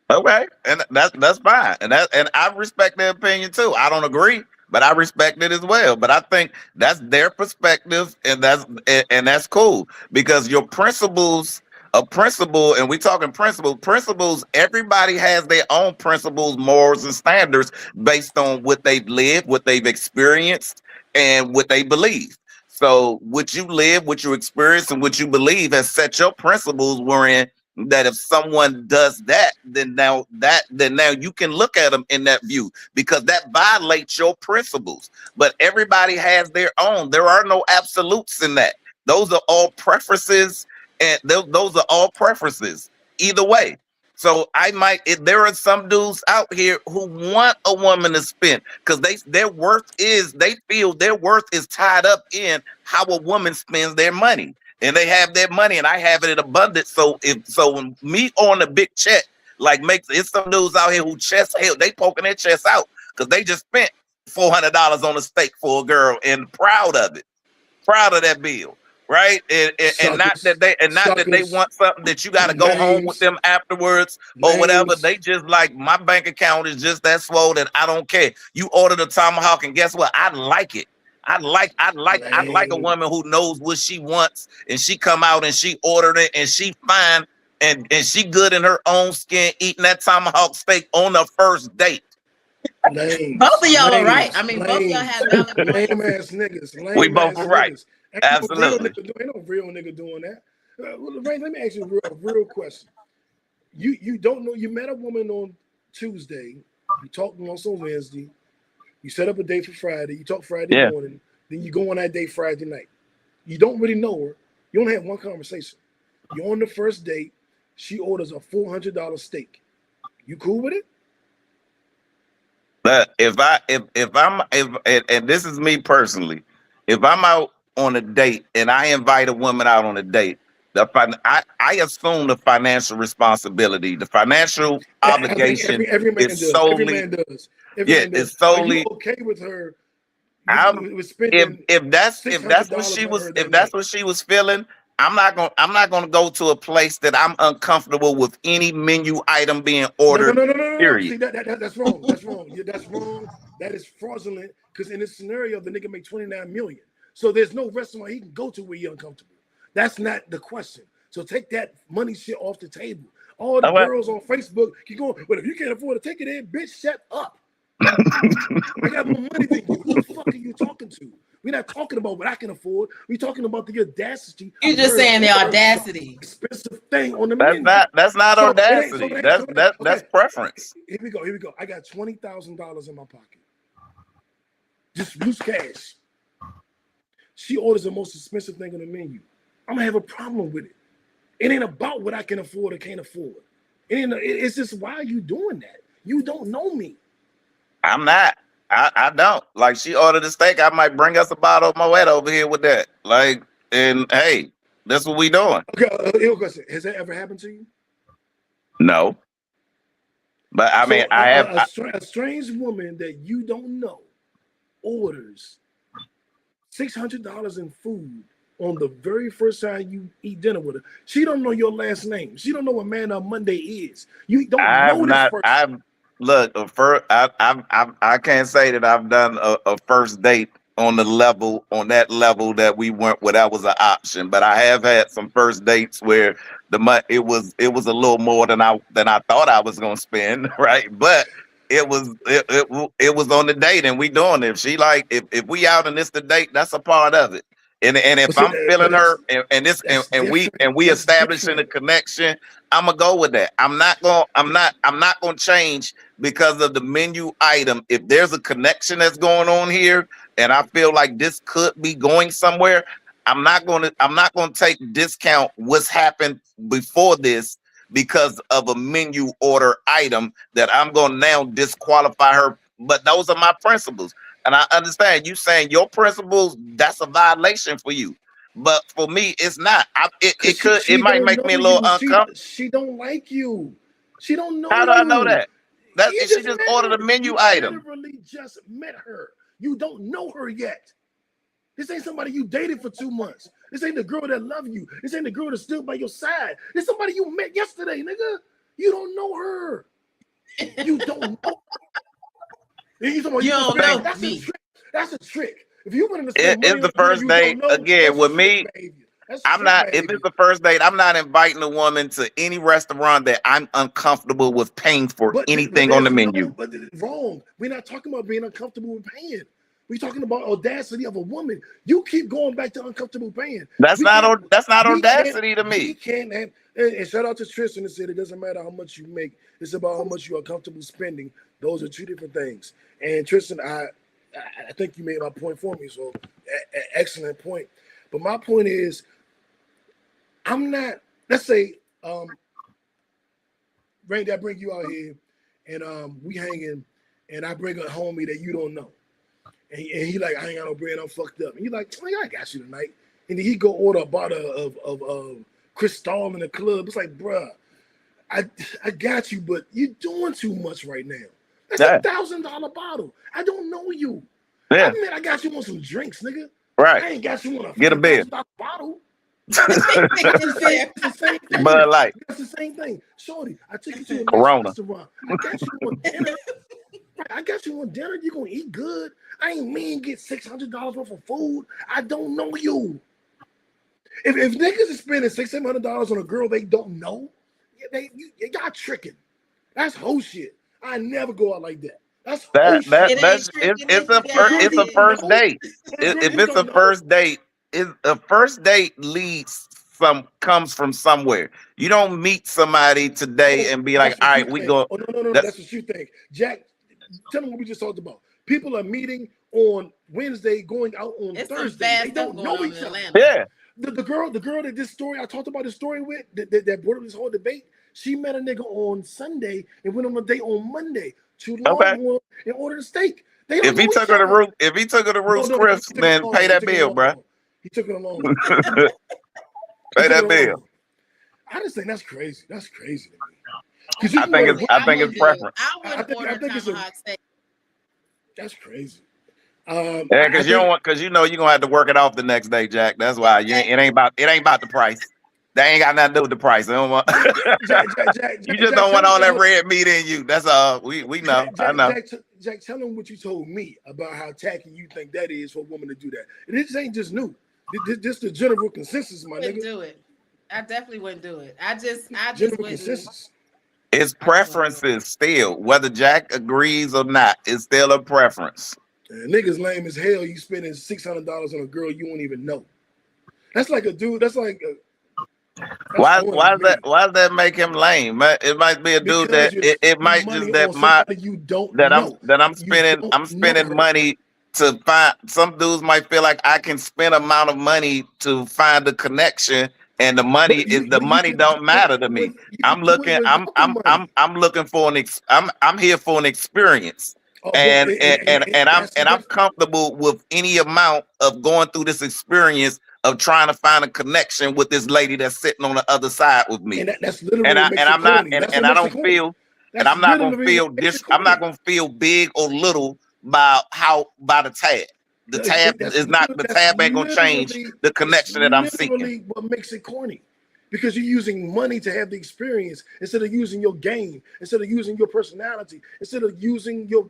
Okay, and that's fine, and I respect their opinion too. I don't agree, but I respect it as well. But I think that's their perspective, and that's cool because your principles, a principle, and we talking principles. Everybody has their own principles, morals, and standards based on what they've lived, what they've experienced, and what they believe. So what you live, what you experience, and what you believe has set your principles wherein that if someone does that, then now you can look at them in that view because that violates your principles. But everybody has their own. There are no absolutes in that. Those are all preferences, and those are all preferences either way. So there are some dudes out here who want a woman to spend because they feel their worth is tied up in how a woman spends their money. And they have their money, and I have it in abundance. So when me on the big check, like it's some dudes out here who they poking their chest out because they just spent $400 on a steak for a girl and proud of it, proud of that bill, right? And not that they want something that you got to go home with them afterwards or whatever. They just like my bank account is just that swole and I don't care. You ordered a tomahawk, and guess what? I like it. I like a woman who knows what she wants, and she come out and she ordered it, and she fine, and she good in her own skin eating that tomahawk steak on the first date. Both of y'all are right. I mean, both of y'all have valid points. Lame ass niggas. We both are right. Absolutely. Ain't no real nigga doing that. Rain, let me ask you a real question. You don't know. You met a woman on Tuesday. You talked on some Wednesday. You set up a date for Friday. You talk Friday morning. Then you go on that date Friday night. You don't really know her. You only have one conversation. You're on the first date. She orders a $400 steak. You cool with it? But if this is me personally, if I'm out on a date and I invite a woman out on a date, I assume the financial responsibility, the financial obligation every man is does. solely. Every man does. It's solely. Are you okay with her? If that's what she was feeling, I'm not gonna go to a place that I'm uncomfortable with any menu item being ordered. No. Period. See, that's wrong. That's wrong. Yeah, that's wrong. That is fraudulent. Because in this scenario, the nigga make $29 million. So there's no restaurant he can go to where you're uncomfortable. That's not the question. So take that money shit off the table. All the girls on Facebook keep going, but if you can't afford to take it in, bitch, shut up. I got more money than you. Who the fuck are you talking to? We're not talking about what I can afford. We're talking about the audacity. You're just saying the audacity. Expensive thing on the menu. That's not audacity. That's preference. Here we go. I got $20,000 in my pocket. Just loose cash. She orders the most expensive thing on the menu. I'm gonna have a problem with it. It ain't about what I can afford or can't afford. It's just, why are you doing that? You don't know me. I'm not. I don't. Like, she ordered a steak. I might bring us a bottle of Moet over here with that. Like, and hey, that's what we doing. Okay, question. Has that ever happened to you? No. But I mean, I have a strange woman that you don't know orders $600 in food on the very first time you eat dinner with her. She don't know your last name. She don't know what Man Up Monday is. You don't know this person. Look, I can't say that I've done a first date on that level that we weren't where that was an option. But I have had some first dates where it was a little more than I thought I was gonna spend, right? But it was on the date and we doing it. If she like if we out and it's the date, that's a part of it. And But if see, I'm feeling her and this that's and we different. That's establishing a different. connection, I'm gonna go with that. I'm not gonna change because of the menu item. If there's a connection that's going on here and I feel like this could be going somewhere, I'm not gonna take discount what's happened before this because of a menu order item that I'm gonna now disqualify her. But those are my principles. And I understand you saying your principles, that's a violation for you. But for me, it's not. Cause It she might don't make me know a little you. uncomfortable. She don't like you. She don't know How do I know you. that? That You she just just met ordered a her. menu You item. literally just met her. You don't know her yet. This ain't somebody you dated for 2 months. This ain't the girl that love you. This ain't the girl that stood by your side. This somebody you met yesterday, nigga. You don't know her. You don't know. And you talking about You you can don't spend. Thank know That's a me. trick. That's a trick. If you want to it. spend money It's on the a girl first you don't date know, again that's with trick me. behavior. That's I'm trick not. If it's behavior. the first date, I'm not inviting a woman to any restaurant that I'm uncomfortable with paying for But anything on the there's no, menu. but it's wrong. We're not talking about being uncomfortable with paying. We're talking about audacity of a woman. You keep going back to uncomfortable paying. That's We not. can't, That's not we can't, audacity to we me. can't have, and shout out to Tristan that said it doesn't matter how much you make. It's about how much you are comfortable spending. Those are two different things. And Tristan, I think you made my point for me. So excellent point. But my point is, I'm not, let's say, Randy, I bring you out here and we hanging and I bring a homie that you don't know. And he like, I ain't got no bread, I'm fucked up. And he like, oh, yeah, I got you tonight. And then he go order a bottle of Cristal in the club. It's like, bruh, I got you, but you're doing too much right now. That's Yeah. $1,000 bottle. I don't know you. Yeah. I got you on some drinks, nigga. Right. I ain't got you on a Get a beer. $5,000 bottle. Fair. It's the same thing. Bud Light. It's the same thing. Shorty, I took you to a nice Corona. restaurant. I got you on dinner. Right, I got you on dinner. You're gonna eat good. I ain't mean get $600 worth of food. I don't know you. If niggas is spending $600 on a girl they don't know, y'all tricking. That's whole shit. I never go out like that. That's whole shit. It ain't tricking if you got Girl It's you a it. first don't know, date. and a girl If you it's a don't know. first date, is a first date leads comes from somewhere. You don't meet somebody today Oh, and be like, that's all what you right, we think. go. Oh no. That's That's what you think. Jack, tell me what we just talked about. People are meeting on Wednesday, going out on It's some Thursday. bad They stuff don't going know on in each other. Atlanta. yeah. The girl that this story I talked about the story with that brought up this whole debate. She met a nigga on Sunday and went on a date on Monday to Okay. Longhorn and ordered a steak. They don't know each other. If he took her to No, Ruth's no, he Chris, took it then pay Longhorn. He that took it bill, bruh. Longhorn. He took it a Longhorn. He Pay took it that a bill. Longhorn. I just think that's crazy. That's crazy to me. Because you I can go think to it's Ru- I I think it's wouldn't do it. preference. I I wouldn't think order I think it's a tomahawk steak. that's crazy. Yeah, I because you don't think want because you know you're gonna have to work it off the next day, Jack. That's why Exactly. it ain't about the price. That ain't got nothing to do with the price. I don't want, you just don't want all that red meat in you. That's all. We know. I know. Jack, tell him what you told me about how tacky you think that is for a woman to do that. And this ain't just new. This the general consensus, my Wouldn't nigga. do it. I definitely wouldn't do it. I just General wouldn't. consensus. It's I just wouldn't do it. preferences still, whether Jack agrees or not. It's still a preference. Niggas lame as hell. You spending $600 on a girl you don't even know. That's like a dude. That's corny to me. Why does that make him lame? It might be a dude Because that you're it spending might money just on somebody you don't know. that You don't I'm know spending her. money to find. Some dudes might feel like I can spend amount of money to find a connection, and But the money can don't do it matter to me. with you can do it without the money. I'm looking for I'm here for an experience. Oh, boom, that's the And I'm difference. comfortable with any amount of going through this experience of trying to find a connection with this lady that's sitting on the other side with me. And that's literally what makes And it I'm not corny. That's what and I makes it don't corny. feel and That's literally what makes it I'm not corny. gonna feel big or little by the tab. That's The tab ain't gonna change literally the it's connection that I'm seeking. literally what makes it corny. because you're using money to have the experience instead of using your game, instead of using your personality, instead of using your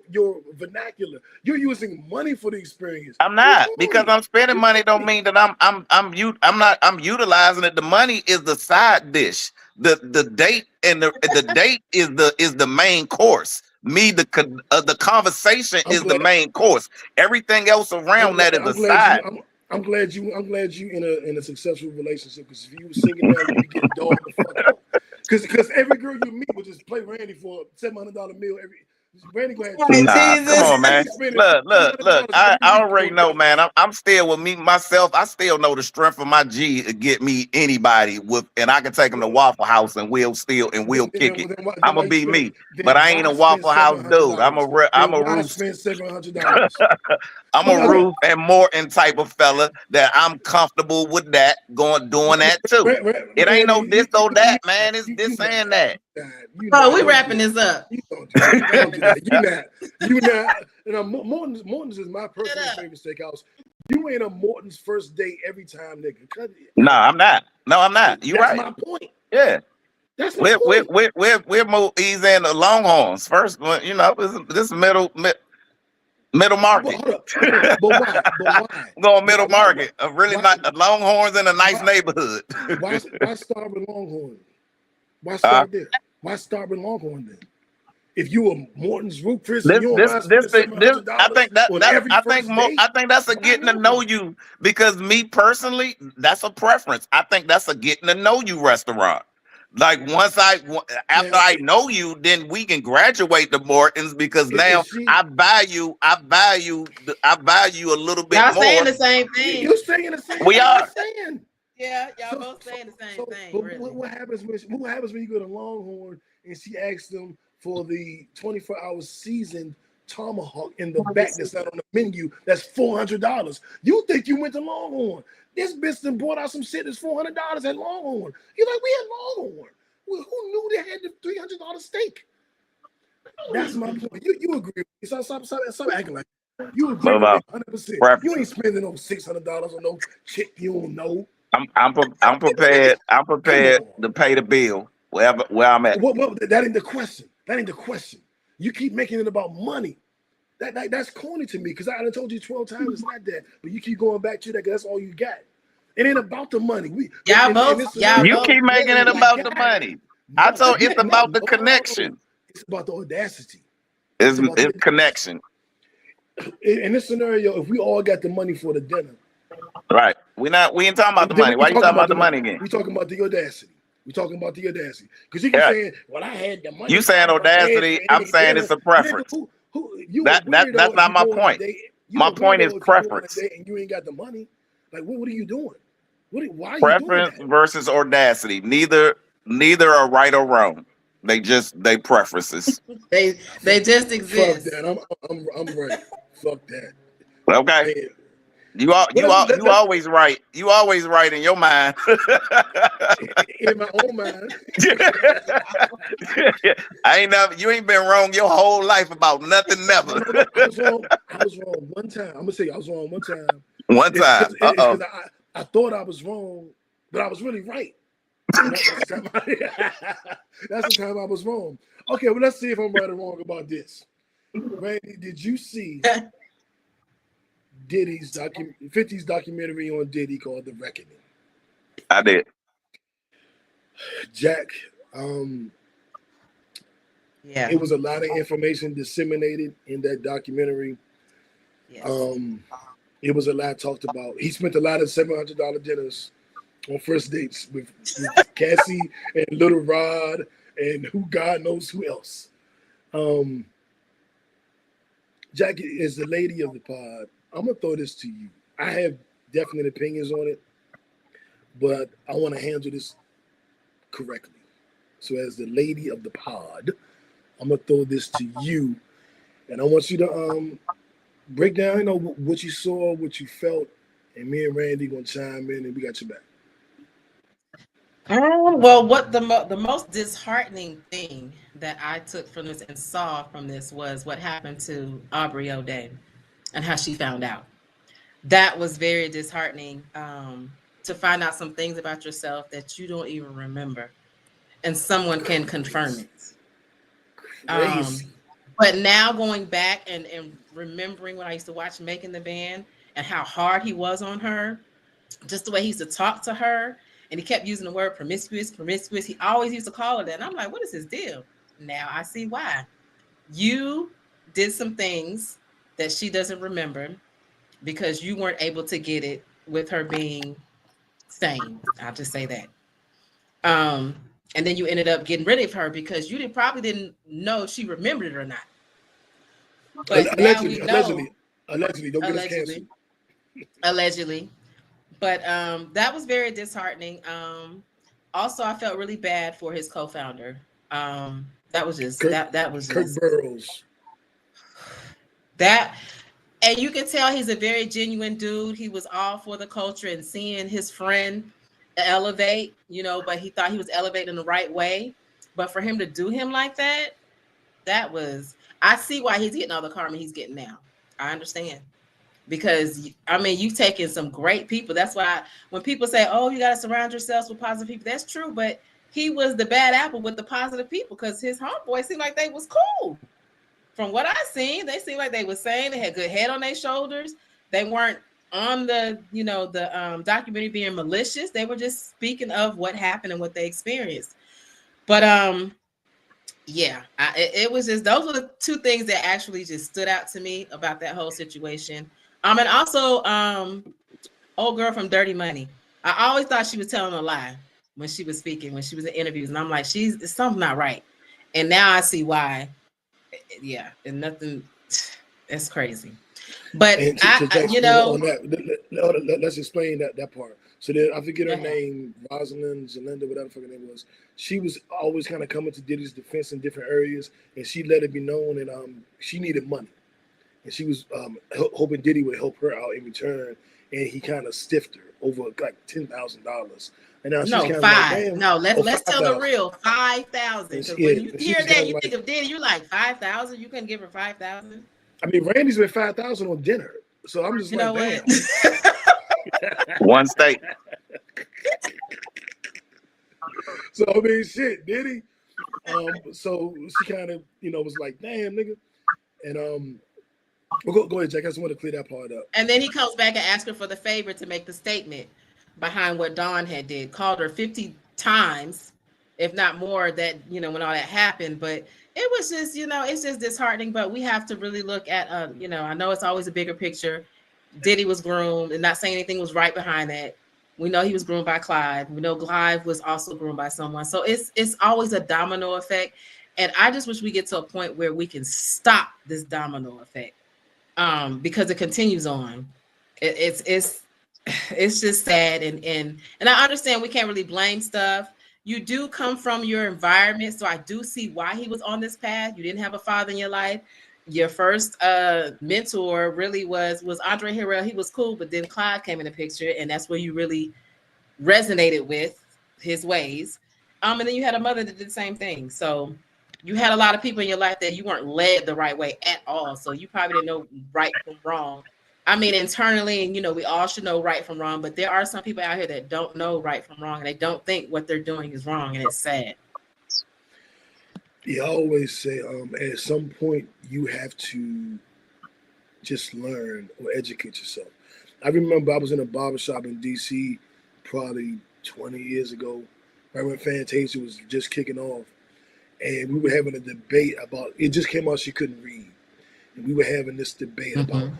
vernacular. You're using money for the experience. I'm not, because I'm spending money don't mean that I'm utilizing it. The money is the side dish. The date and the date is the main course. The conversation I'm is the glad. main course. Everything else I'm around glad. that is I'm a glad you. side. I'm glad you. I'm glad you in a successful relationship. Because if you were single now, you'd be getting dogged the fuck out. Because every girl you meet will just play Randy for a $700 meal every. Randy gonna have Hey, Nah, come Jesus. on, man. spending Look. $700 I every week already on know, dates. man. I'm still with me myself. I still know the strength of my G to get me anybody with, and I can take them to Waffle House and we'll kick it. I'm gonna Why you be spend? me, but Then I ain't why a spend Waffle House seven hundred dude. dollars? I'm Then a why Ruth. spend $700? I'm a Ruth and Morton type of fella that I'm comfortable with that doing that too. It ain't no Randy, this or that, not. man. It's You this not. and that. You Oh, not. we Don't do wrapping that. this up. You don't do that. Don't do that. You not. You not. And Morton's is my Shut personal up. favorite steakhouse. You ain't a Morton's first date every time, nigga. Cut it No, out. I'm not. No, I'm not. You That's right. my point. Yeah. That's my We're point. more easy in the Longhorns. First, you know, this middle But market. hold up. But why? But why? Going middle market. A really Why? nice Longhorns in a nice Why? neighborhood. Why start with Longhorn? Why Uh, start there? Why start with Longhorn then? If you were Morton's Root Chris and this you don't this mind this spending thing- seven this hundred I dollars think that on that every first date, I think that's a why getting to know Longhorn? you, because me personally, that's a preference. I think that's a getting to know you restaurant. Like after Now, I know you, then we can graduate to Morton's, because now is she? I value a little bit Y'all saying more. the same thing. You saying the same We thing I'm are. saying? Yeah, y'all So, both saying the same thing, but really. what happens when you go to Longhorn and she asks them for the 24-hour seasoned tomahawk in the back that's not on the menu? That's $400. You think you went to Longhorn? This bitch done brought out some shit that's $400 at Longhorn. You're like, we at Longhorn. Well, who knew they had the $300 steak? That's my point. You agree with me? Stop acting like you agree What with me about 100%. You ain't preferences? spending over $600 on no chick you don't know. I'm prepared. I'm Come prepared on. to pay the bill where I'm at. What, that ain't the question. That ain't the question. You keep making it about money. That's corny to me, because I done told you 12 times it's not that. But you keep going back to that because that's all you got. It ain't about the money. Y'all In both, this y'all scenario, You both keep making getting it what we like about got. the money. I No, told it's about the no. connection. It's about the audacity. It's, It's about the it's connection, in this scenario, if we all got the money for the dinner, right? We ain't talking about the then money. we Why you talking talking about about the the money. money again? We talking about the audacity. We talking about the audacity. Because you can Yeah, say, well, I had the money, you so saying I'm prepared audacity? for I'm any saying it's dinner. a Nigga, preference. who you a That's weirdo if not you my go on a point. date. You My a point is weirdo if you go on a preference. date and you ain't got the money. Like, what are you doing? Why are you doing Preference that? versus audacity. Neither are right or wrong. They preferences. they just Fuck exist. that. I'm right. Fuck that. Okay. Man. You always right. You always right in your mind. In my own mind. You ain't been wrong your whole life about nothing, never. No. I was wrong. I was wrong one time. I'm gonna say I was wrong one time. One It's time. because I thought I was wrong, but I was really right. And that's the time that's the time I was wrong. Okay, well, let's see if I'm right or wrong about this. Randy, did you see Diddy's 50's documentary on Diddy called The Reckoning? I did. Jack, Yeah. it was a lot of information disseminated in that documentary. Yes. It was a lot talked about. He spent a lot of $700 dinners on first dates with Cassie and Little Rod and who God knows who else. Jackie is the lady of the pod. I'm gonna throw this to you. I have definite opinions on it, but I want to handle this correctly. So, as the lady of the pod, I'm gonna throw this to you, and I want you to break down, what you saw, what you felt, and me and Randy gonna chime in, and we got your back. Well, what the most disheartening thing that I took from this and saw from this was what happened to Aubrey O'Day and how she found out. That was very disheartening to find out some things about yourself that you don't even remember, and someone can confirm it. Crazy. But now going back and remembering when I used to watch Making the Band and how hard he was on her, just the way he used to talk to her, and he kept using the word promiscuous, promiscuous. He always used to call her that. And I'm like, what is his deal? Now I see why. You did some things that she doesn't remember because you weren't able to get it with her being sane. I'll just say that. And then you ended up getting rid of her because you probably didn't know if she remembered it or not. But now we know. Allegedly, don't get us Allegedly. canceled. Allegedly. But that was very disheartening. Also, I felt really bad for his co-founder. That was just that was Kirk just Burrows. that, and you can tell he's a very genuine dude. He was all for the culture and seeing his friend elevate, but he thought he was elevating the right way. But for him to do him like that, I see why he's getting all the karma he's getting now. I understand. Because you've taken some great people. That's why when people say, "Oh, you got to surround yourselves with positive people," that's true. But he was the bad apple with the positive people because his homeboys seemed like they was cool. From what I seen, they seemed like they were saying they had good head on their shoulders. They weren't on the documentary being malicious. They were just speaking of what happened and what they experienced. But yeah, it was just, those were the two things that actually just stood out to me about that whole situation. And also, old girl from Dirty Money. I always thought she was telling a lie when she was speaking, when she was in interviews, and I'm like, something not right. And now I see why. Yeah, and nothing. It's crazy. But on that, let's explain that part. So then I forget her name, Rosalind, Zelinda, whatever the fucking name was. She was always kind of coming to Diddy's defense in different areas, and she let it be known that she needed money, and she was hoping Diddy would help her out in return, and he kind of stiffed her over like $10,000. And now she's kind of like, let's tell the real $5,000. Because when you hear that, you think of Diddy, you're like $5,000. You couldn't give her $5,000. I mean, Randy's been $5,000 on dinner, so I'm just damn. One steak. So I mean, shit, Diddy. So she kind of, was like, damn, nigga. And well, go ahead, Jack. I just want to clear that part up. And then he comes back and asks her for the favor to make the statement behind what Dawn had did. Called her 50 times, if not more, that, when all that happened. But it was just, it's just disheartening. But we have to really look at, I know it's always a bigger picture. Diddy was groomed, and not saying anything was right behind that. We know he was groomed by Clyde. We know Clive was also groomed by someone. So it's always a domino effect. And I just wish we get to a point where we can stop this domino effect. Because it continues on. It's just sad, and I understand we can't really blame stuff. You do come from your environment, so I do see why he was on this path. You didn't have a father in your life. Your first mentor really was Andre Harrell. He was cool, but then Clyde came in the picture, and that's where you really resonated with his ways. And then you had a mother that did the same thing. So you had a lot of people in your life that you weren't led the right way at all. So you probably didn't know right from wrong. I mean, internally, and we all should know right from wrong, but there are some people out here that don't know right from wrong, and they don't think what they're doing is wrong, and it's sad. Yeah, I always say, at some point you have to just learn or educate yourself. I remember I was in a barbershop in DC probably 20 years ago, right when Fantasia was just kicking off. And we were having a debate about, it just came out she couldn't read. And we were having this debate about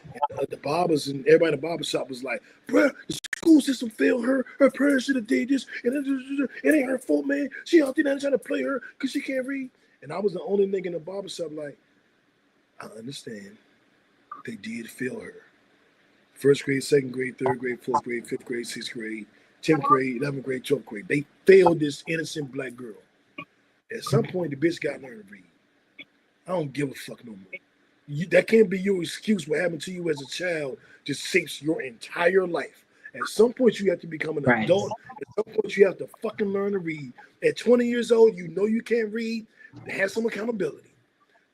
the barbers, and everybody in the barbershop was like, bruh, the school system failed her. Her parents should have did this. And it ain't her fault, man. She out there trying to play her because she can't read. And I was the only nigga in the barbershop like, I understand. They did fail her. First grade, second grade, third grade, fourth grade, fifth grade, sixth grade, 10th grade, 11th grade, 12th grade. They failed this innocent black girl. At some point, the bitch got to learn to read. I don't give a fuck no more. That can't be your excuse. What happened to you as a child just shapes your entire life. At some point, you have to become an adult. At some point, you have to fucking learn to read. At 20 years old, you know you can't read. Have some accountability.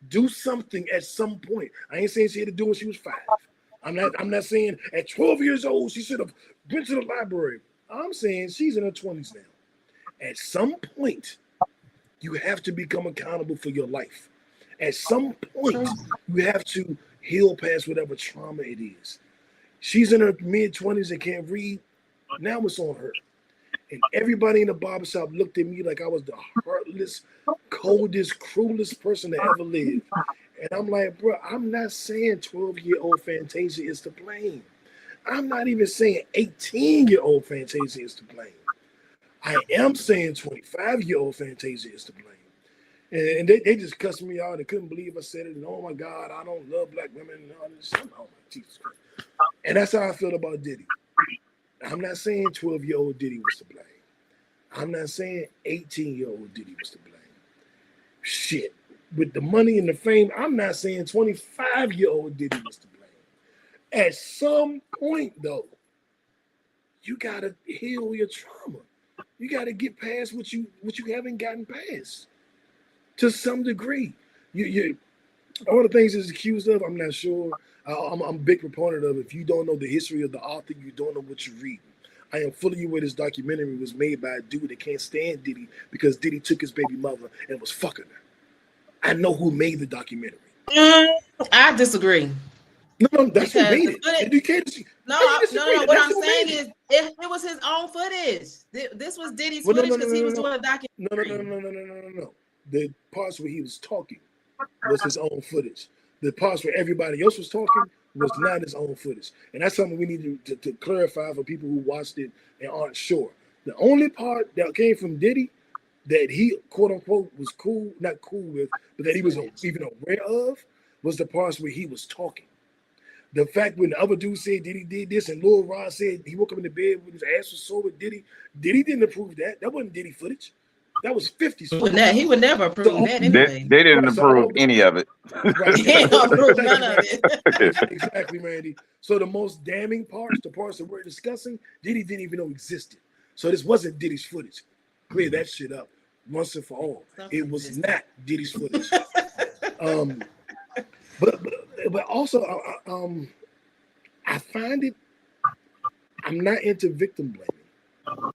Do something at some point. I ain't saying she had to do when she was 5. I'm not saying at 12 years old she should have went to the library. I'm saying she's in her 20s now. At some point, you have to become accountable for your life. At some point, you have to heal past whatever trauma it is. She's in her mid-20s and can't read. Now it's on her. And everybody in the barbershop looked at me like I was the heartless, coldest, cruelest person that ever lived. And I'm like, bro, I'm not saying 12-year-old Fantasia is to blame. I'm not even saying 18-year-old Fantasia is to blame. I am saying 25-year-old Fantasia is to blame. And they just cussed me out. They couldn't believe I said it. And oh my God, I don't love black women and all this. Oh my Jesus Christ. And that's how I feel about Diddy. I'm not saying 12-year-old Diddy was to blame. I'm not saying 18-year-old Diddy was to blame. Shit. With the money and the fame, I'm not saying 25-year-old Diddy was to blame. At some point, though, you gotta heal your trauma. You gotta get past what you haven't gotten past. To some degree. You all the things he's accused of, I'm not sure. I'm a big proponent of if you don't know the history of the author, you don't know what you're reading. I am fully aware this documentary was made by a dude that can't stand Diddy because Diddy took his baby mother and was fucking her. I know who made the documentary. I disagree. No, that's who made it. No. What I'm saying is, it was his own footage. This was Diddy's footage because he was doing a documentary. No. The parts where he was talking was his own footage. The parts where everybody else was talking was not his own footage. And that's something we need to clarify for people who watched it and aren't sure. The only part that came from Diddy that he, quote unquote, was not cool with, but that he was even aware of, was the parts where he was talking. The fact when the other dude said Diddy did this and Lil Ron said he woke up in the bed with his ass was sore with Diddy, Diddy didn't approve that. That wasn't Diddy footage. That was 50's footage. He would never approve that anyway. They didn't approve any of it. Right. He didn't approve none of it. Exactly, Randy. So the most damning parts, the parts that we're discussing, Diddy didn't even know existed. So this wasn't Diddy's footage. Clear that shit up once and for all. It was not Diddy's footage. But also, I find it. I'm not into victim blaming,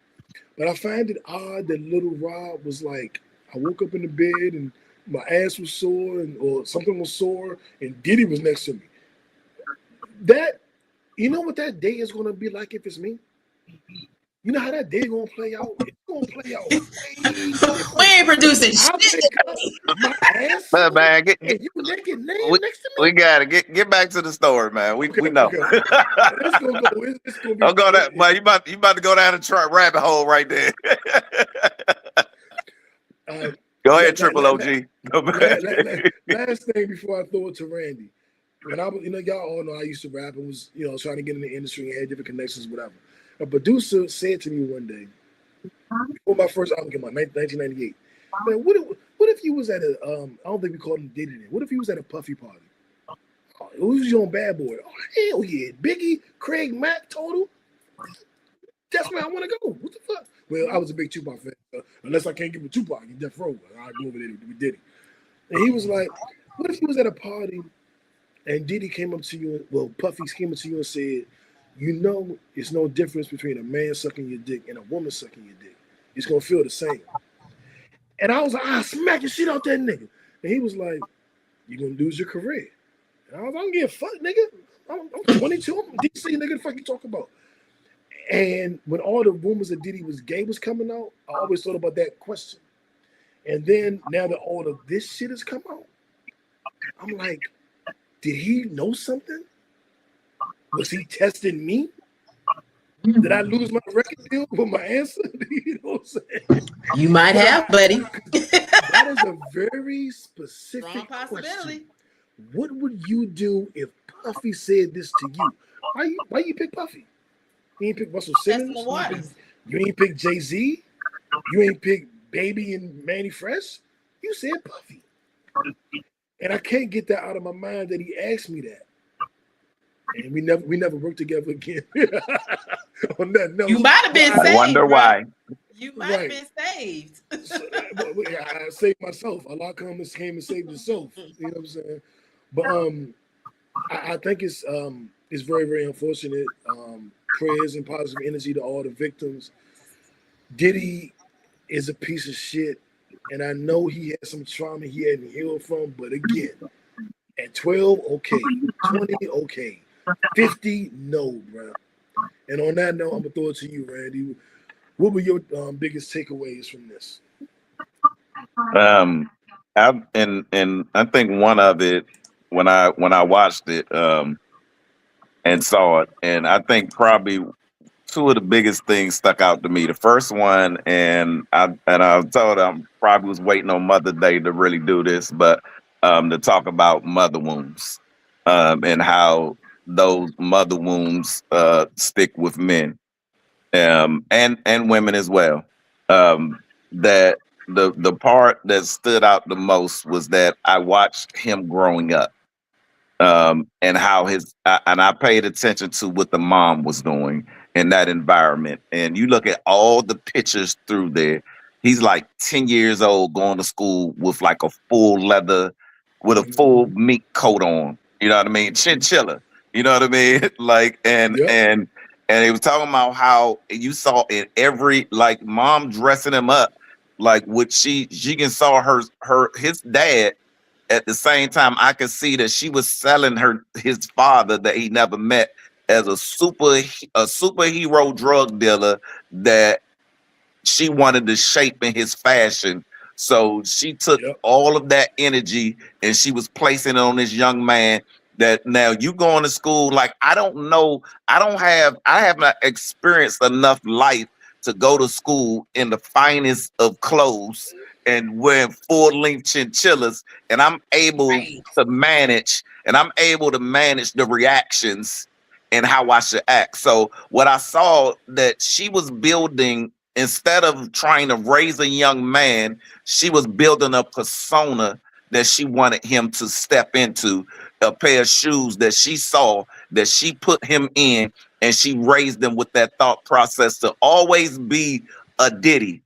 but I find it odd that Little Rob was like, I woke up in the bed and my ass was sore, or something was sore, and Diddy was next to me. That, you know what that day is gonna be like if it's me? You know how that day gonna play out? It's gonna play out. We ain't producing shit. My ass, man, and you naked laying next to me. We gotta get back to the story, man. We know. Okay. It's gonna be. I'll go that. Well, you about to go down a rabbit hole right there. Go ahead, Triple OG. Last thing before I throw it to Randy. When I was, y'all all know I used to rap and was, trying to get in the industry and had different connections, whatever. A producer said to me one day, before my first album came out, 1998, man, what if you was at a, I don't think we called him Diddy then. What if he was at a Puffy party? Oh, who's your bad boy? Oh, hell yeah. Biggie, Craig, Mack, Total. That's where I want to go. What the fuck? Well, I was a big Tupac fan. Unless I can't give a Tupac in Death Row, I'll go over there with Diddy. And he was like, what if he was at a party and Diddy came up to you, Puffy came up to you and said, it's no difference between a man sucking your dick and a woman sucking your dick. It's going to feel the same. And I was like, smack your shit out that nigga. And he was like, you're going to lose your career. And I was like, I don't give a fuck, nigga. I'm 22. I'm DC, nigga. The fuck you talking about? And when all the rumors that Diddy was gay was coming out, I always thought about that question. And then now that all of this shit has come out, I'm like, did he know something? Was he testing me? Did I lose my record deal with my answer? You know what I'm saying? You might have, buddy. That is a very specific possibility. Question. What would you do if Puffy said this to you? Why you pick Puffy? You ain't pick Russell Simmons. You ain't pick Jay-Z. You ain't pick Baby and Manny Fresh. You said Puffy. And I can't get that out of my mind that he asked me that. And we never worked together again. On that note, you might have been saved. I wonder why. You might have been saved. I saved myself. Allah came and saved himself. You know what I'm saying? But I think it's very, very unfortunate. Prayers and positive energy to all the victims. Diddy is a piece of shit, and I know he had some trauma he hadn't healed from. But again, at 12, okay, 20, okay, 50, no, bro. And on that note, I'm gonna throw it to you, Randy. What were your biggest takeaways from this? And I think one of it when I watched it and saw it, and I think probably two of the biggest things stuck out to me. The first one, and I told I probably was waiting on Mother Day to really do this, but to talk about mother wounds and how those mother wounds stick with men and women as well. That the part that stood out the most was that I watched him growing up, and how and I paid attention to what the mom was doing in that environment. And you look at all the pictures through there. He's like 10 years old, going to school with like a full leather, with a full Mhm. mink coat on. You know what I mean? Chinchilla. You know what I mean? Like Yep. and he was talking about how you saw in every, like, mom dressing him up, like what she can saw his dad. At the same time, I could see that she was selling his father that he never met as a superhero drug dealer that she wanted to shape in his fashion. So she took Yep. all of that energy and she was placing it on this young man. That now you going to school, like, I don't know, I have not experienced enough life to go to school in the finest of clothes and wearing full length chinchillas, and Right. I'm able to manage the reactions and how I should act. So what I saw that she was building, instead of trying to raise a young man, she was building a persona that she wanted him to step into, a pair of shoes that she saw, that she put him in, and she raised them with that thought process to always be a Diddy,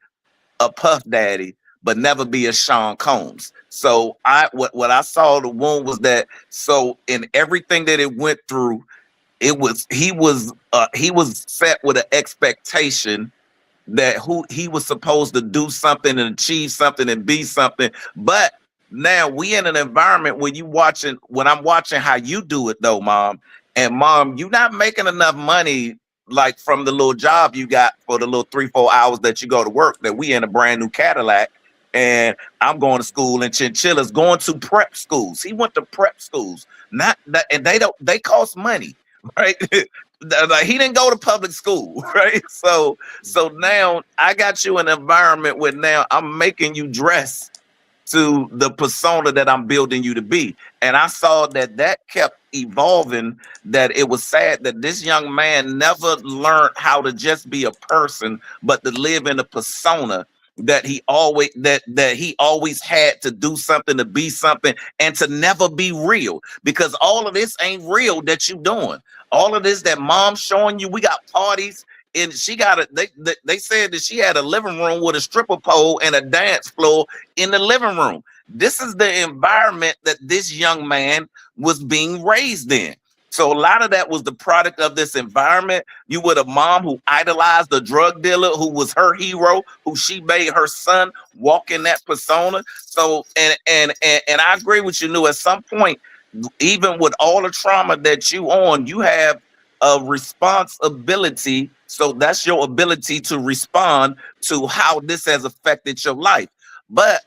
a Puff Daddy, but never be a Sean Combs. So what I saw the wound was that, so in everything that it went through, he was set with an expectation that who he was supposed to do something and achieve something and be something. But now we in an environment where when I'm watching how you do it though, mom, and mom, you not making enough money, like from the little job you got for the little 3-4 hours that you go to work, that we in a brand new Cadillac. And I'm going to school in chinchillas, going to prep schools. He went to prep schools, not that, and they cost money, right? Like, he didn't go to public school, right? So now I got you an environment where now I'm making you dress to the persona that I'm building you to be. And I saw that kept evolving, that it was sad that this young man never learned how to just be a person, but to live in a persona that he always had to do something, to be something, and to never be real, because all of this ain't real that you doing. All of this that mom's showing you, we got parties, and she got they said that she had a living room with a stripper pole and a dance floor in the living room. This is the environment that this young man was being raised in. So a lot of that was the product of this environment. You with a mom who idolized a drug dealer, who was her hero, who she made her son walk in that persona. So and I agree with you, New. At some point, even with all the trauma that you have a responsibility. So that's your ability to respond to how this has affected your life. But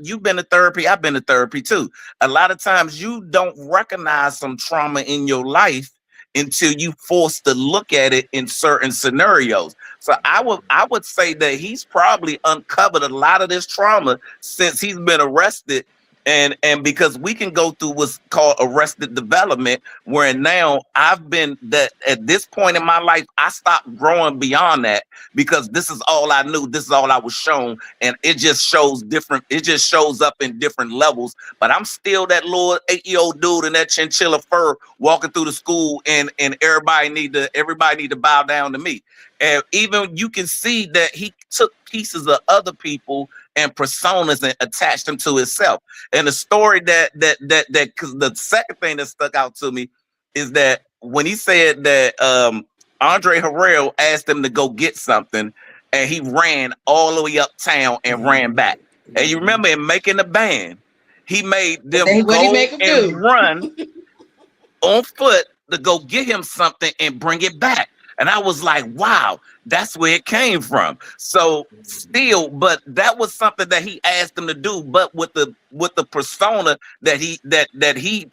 you've been to therapy. I've been to therapy too. A lot of times you don't recognize some trauma in your life until you forced to look at it in certain scenarios. So I would say that he's probably uncovered a lot of this trauma since he's been arrested. And because we can go through what's called arrested development, where now I've been that at this point in my life, I stopped growing beyond that, because this is all I knew. This is all I was shown. And it just shows up in different levels. But I'm still that little 8-year-old dude in that chinchilla fur walking through the school, and everybody need to bow down to me. And even you can see that he took pieces of other people and personas and attached them to himself. And the story because the second thing that stuck out to me is that when he said that Andre Harrell asked him to go get something, and he ran all the way uptown and ran back. And you remember him making the band, he made them What he go make him and do? run on foot to go get him something and bring it back. And I was like, wow, that's where it came from. So still, but that was something that he asked him to do. But with the persona that he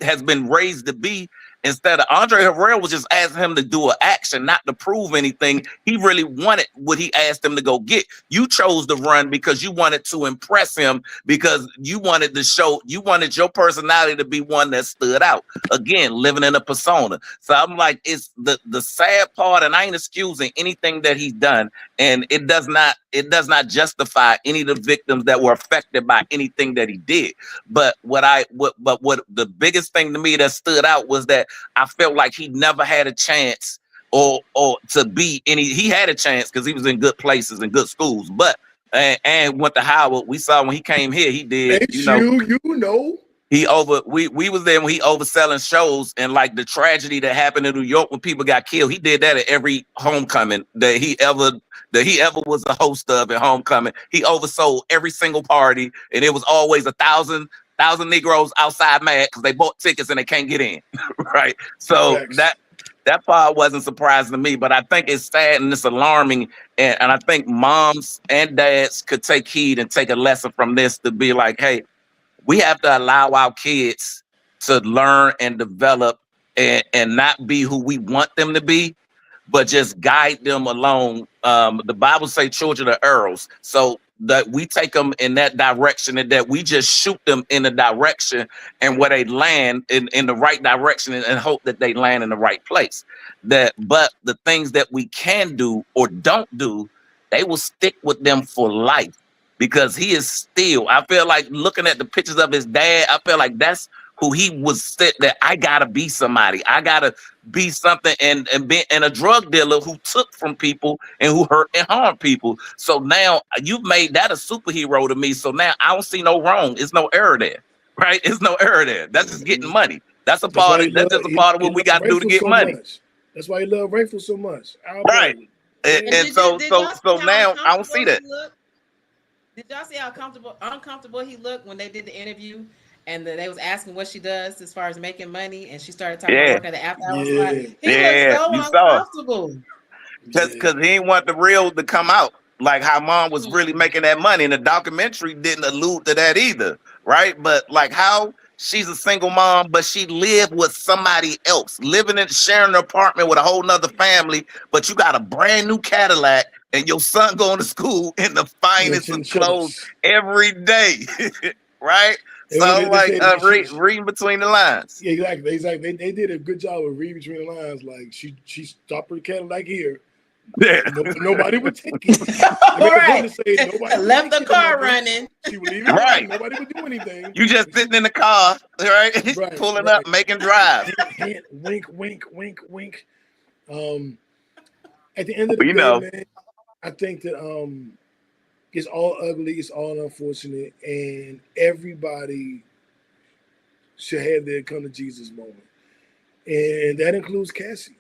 has been raised to be, instead of Andre Harrell was just asking him to do an action, not to prove anything. He really wanted what he asked him to go get. You chose to run because you wanted to impress him, because you wanted to show, you wanted your personality to be one that stood out. Again, living in a persona. So I'm like, it's the sad part, and I ain't excusing anything that he's done, and it does not justify any of the victims that were affected by anything that he did. But what the biggest thing to me that stood out was that I felt like he never had a chance or to be any. He had a chance because he was in good places and good schools, but and went to Howard. We saw when he came here, he did. We was there when he overselling shows, and like the tragedy that happened in New York when people got killed. He did that at every homecoming that he ever was a host of at homecoming. He oversold every single party, and it was always 1,000 Negroes outside mad because they bought tickets and they can't get in. Right. So that part wasn't surprising to me, but I think it's sad and it's alarming. And I think moms and dads could take heed and take a lesson from this to be like, hey, we have to allow our kids to learn and develop and not be who we want them to be, but just guide them along. The Bible say children are arrows. So that we take them in that direction, and that we just shoot them in the direction and where they land in the right direction, and hope that they land in the right place. But the things that we can do or don't do, they will stick with them for life. Because he is still, I feel like looking at the pictures of his dad, I feel like that's who he was set, that I gotta be somebody. I gotta be something, and a drug dealer who took from people and who hurt and harmed people. So now you've made that a superhero to me. So now I don't see no wrong. It's no error there. Right? It's no error there. That's just getting money. That's just a part of what we gotta do to get money. That's why he loved Rayful so much. Right. And so now I don't see that. Did y'all see how uncomfortable he looked when they did the interview, and they was asking what she does as far as making money, and she started talking about working at the after hours spot? He looked so uncomfortable. Because he didn't want the real to come out, like how mom was really making that money. And the documentary didn't allude to that either, right? But like how she's a single mom, but she lived with somebody else, sharing an apartment with a whole nother family, but you got a brand new Cadillac, and your son going to school in the finest of clothes every day, right? So reading between the lines. Yeah, exactly. They did a good job of reading between the lines. Like she stopped her Cadillac here. Yeah. Nobody would take it. Right. Left the car running. She would leave it right. Nobody would do anything. You just sitting in the car, right? Pulling up, making drive. Wink, wink, wink, wink. At the end of the day, man, I think that it's all ugly, it's all unfortunate, and everybody should have their come to Jesus moment. And that includes Cassie.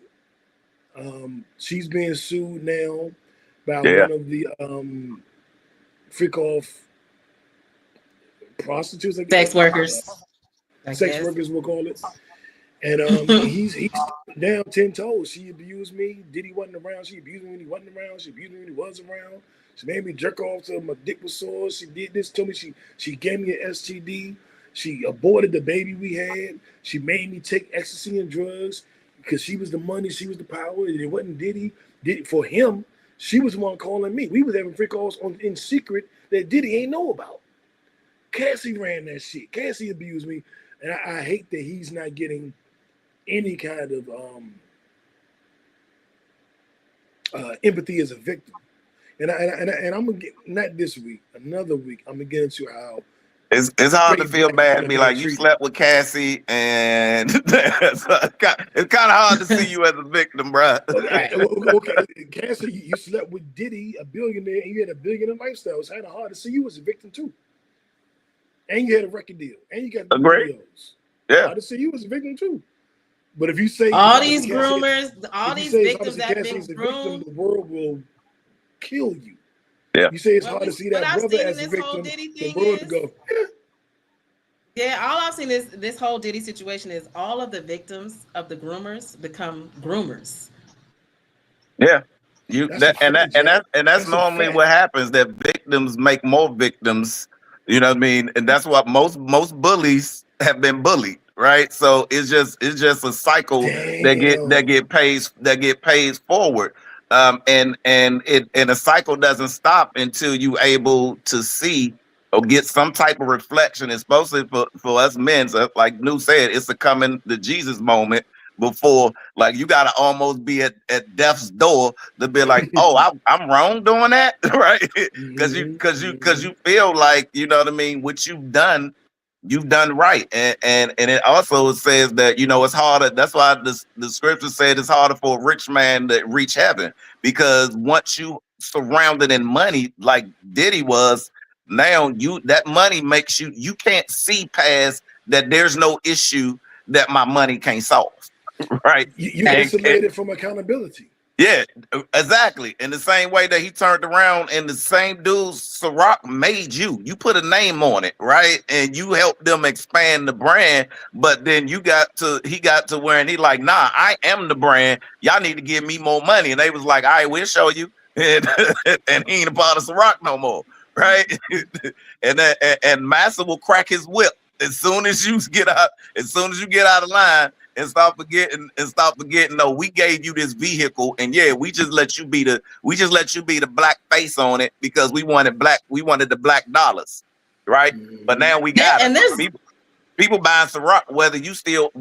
She's being sued now by one of the freak off prostitutes, I guess. Sex workers. Sex workers, we'll call it. And he's down 10 toes. She abused me. Diddy wasn't around. She abused me when he wasn't around. She abused me when he was around. She made me jerk off till my dick was sore. She did this to me. She gave me an STD. She aborted the baby we had. She made me take ecstasy and drugs because she was the money, she was the power, and it wasn't Diddy. For him, she was the one calling me. We was having freak offs in secret that Diddy ain't know about. Cassie ran that shit. Cassie abused me, and I hate that he's not getting any kind of empathy as a victim. And I'm gonna get, not this week, another week, I'm gonna get into how it's hard to feel bad and be like, you slept with Cassie, and it's kind of hard to see you as a victim, bro. Okay, Cassie, you slept with Diddy, a billionaire, and you had a billionaire lifestyle. It's kind of hard to see you as a victim too. And you had a record deal, and you got the videos. Yeah, hard to see you as a victim too. But if you say all these groomers, all if you these say it's hard to victims see that Cassie been as a victim, groomed. the world will kill you. Yeah. You say it's What hard to see what that I've brother seen in as a this whole victim, Diddy the thing world to is, go. yeah, all I've seen is this whole Diddy situation is all of the victims of the groomers become groomers. Yeah. That's a fact, Jack. That's That's a normally fact. what happens, that victims make more victims. You know what I mean? And that's what most bullies have been bullied, right? So it's just a cycle Damn. that get pays forward. And a cycle doesn't stop until you able to see or get some type of reflection, especially for us men. So like New said, it's a coming to Jesus moment before, like, you gotta almost be at death's door to be like, oh, I'm wrong doing that, right? Because you feel like, you know what I mean, what you've done right. And it also says that, it's harder. That's why the scripture said it's harder for a rich man to reach heaven, because once you surrounded in money like Diddy was, now that money makes you can't see past that. There's no issue that my money can't solve. Right. You And isolated from accountability. yeah, exactly. In the same way that he turned around, and the same dude, Ciroc, made you. You put a name on it, right? And you helped them expand the brand. But then he got to where, and he like, nah, I am the brand. Y'all need to give me more money. And they was like, all right, we'll show you. And, and he ain't a part of Ciroc no more, right? and Massa will crack his whip as soon as you get out. As soon as you get out of line. And stop forgetting. No, we gave you this vehicle, and yeah, we just let you be the black face on it because we wanted the black dollars, right? But now we got and there's people buying Ciroc, whether you still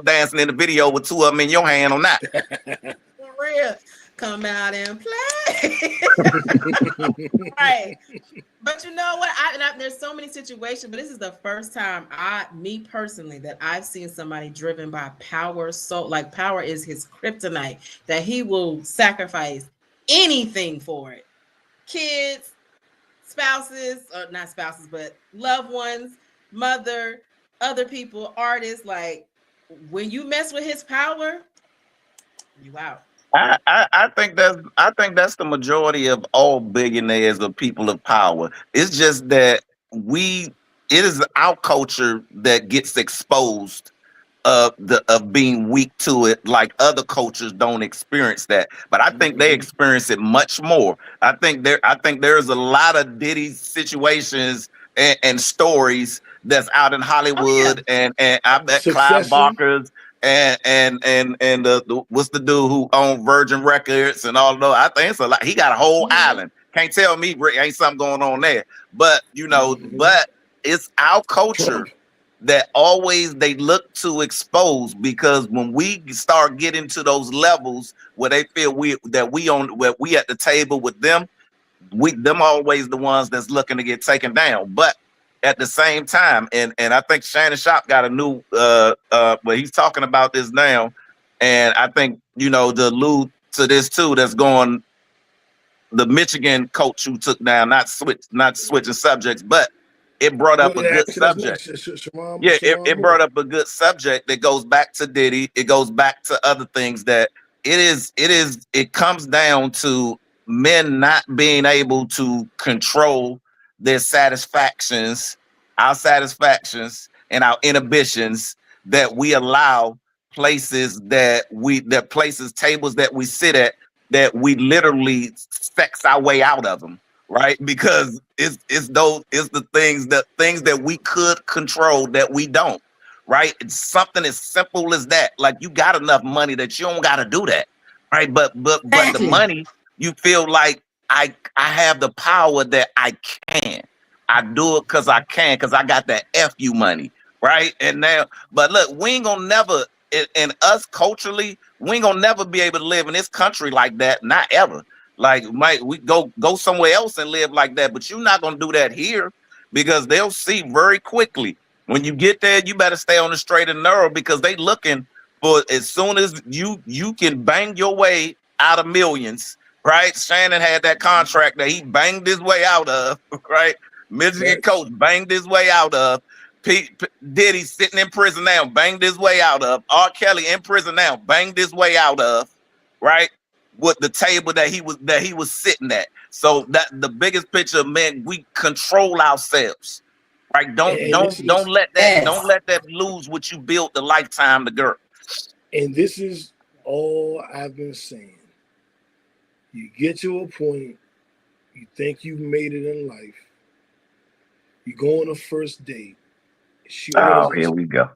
dancing in the video with two of them in your hand or not. for real. Come out and play. Right. But you know what? There's so many situations, but this is the first time me personally, that I've seen somebody driven by power. So like, power is his kryptonite, that he will sacrifice anything for it. Kids, spouses, or not spouses, but loved ones, mother, other people, artists. Like, when you mess with his power, you out. I think that's the majority of all billionaires or people of power. It's just that it is our culture that gets exposed of being weak to it, like other cultures don't experience that. But I think they experience it much more. I think there's a lot of Diddy situations and stories that's out in Hollywood, and I bet Clive Succession. Barker's and the what's the dude who owned Virgin Records and all of those. I think it's a lot. He got a whole island. Can't tell me ain't something going on there. But but it's our culture Trump. that always they look to expose, because when we start getting to those levels where they feel we at the table with them, them always the ones that's looking to get taken down. But at the same time, and I think Shannon Sharp got a new but he's talking about this now, and I think to allude to this too, that's going, the Michigan coach who took down, not switching subjects, but it brought up a good subject. Yeah, it brought up a good subject that goes back to Diddy. It goes back to other things that it comes down to men not being able to control their our satisfactions and our inhibitions, that we allow tables that we sit at, that we literally sex our way out of them. Right, because it's the things that we could control that we don't. Right, it's something as simple as that. Like, you got enough money that you don't got to do that. Right, but the money, you feel like I have the power that I can. I do it because I can, because I got that FU money. Right, and now, but look, we ain't gonna never, in us culturally, we ain't gonna never be able to live in this country like that. Not ever. Like, we go somewhere else and live like that, but you're not gonna do that here, because they'll see very quickly when you get there. You better stay on the straight and narrow, because they looking for, as soon as you can bang your way out of millions. Right, Shannon had that contract that he banged his way out of. Right, Michigan coach banged his way out of. Diddy sitting in prison now, banged his way out of. R. Kelly in prison now, banged his way out of, right? With the table that he was sitting at. So that the biggest picture, man, we control ourselves. Right? Don't let that lose what you built the lifetime to girl. And this is all I've been saying. You get to a point, you think you've made it in life. You go on a first date. Here we go.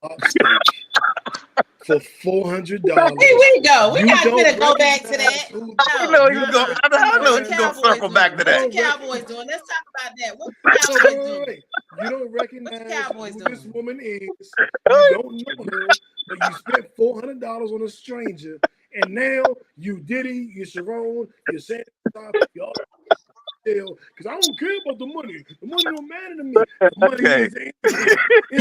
For $400. Here we go. We got to go back to that. I know you go. I know you gonna circle back to that. What the Cowboys doing? Let's talk about that. What the Cowboys doing? You don't recognize who this woman is. You don't know her, but you spent $400 on a stranger, and now you Diddy, you Sharon, you Santa, y'all. Because I don't care about the money. The money don't matter to me. The money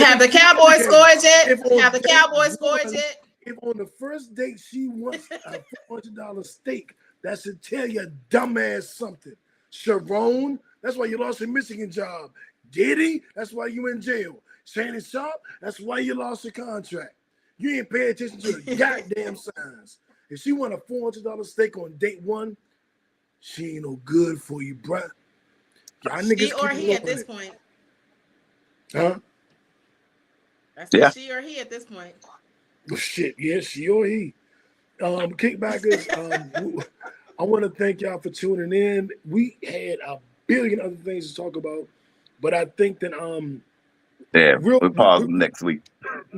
Have the Cowboys scored yet? Have the Cowboys scored yet? If on the first date she wants a $400 steak, that should tell you dumbass something. Sharon, that's why you lost your Michigan job. Diddy, that's why you in jail. Shannon Sharp, that's why you lost your contract. You ain't pay attention to the goddamn signs. If she want a $400 steak on date one, she ain't no good for you, bruh. She or he at this point. Huh? That's she or he at this point. Shit, yeah, she or he. Kickbackers, I want to thank y'all for tuning in. We had a billion other things to talk about, but I think that we'll pause next week.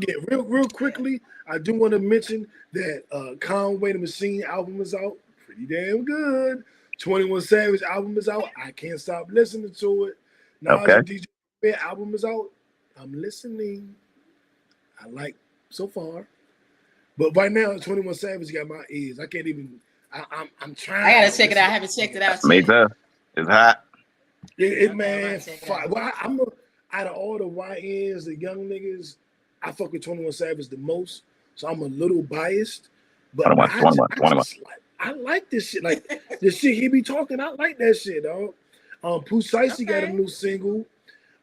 Yeah, real quickly, I do want to mention that Conway the Machine album is out. Pretty damn good. 21 Savage album is out. I can't stop listening to it. Nas and DJ album is out. I'm listening. I like so far. But right now, 21 Savage got my ears. I can't even. I'm trying. I gotta check it out. I haven't checked it out. Me too. It's hot. Man. Well, out of all the YNs, the young niggas, I fuck with 21 Savage the most. So I'm a little biased. But 21. I like this shit. Like the shit he be talking, I like that shit, dog. Pooh Shiesty got a new single.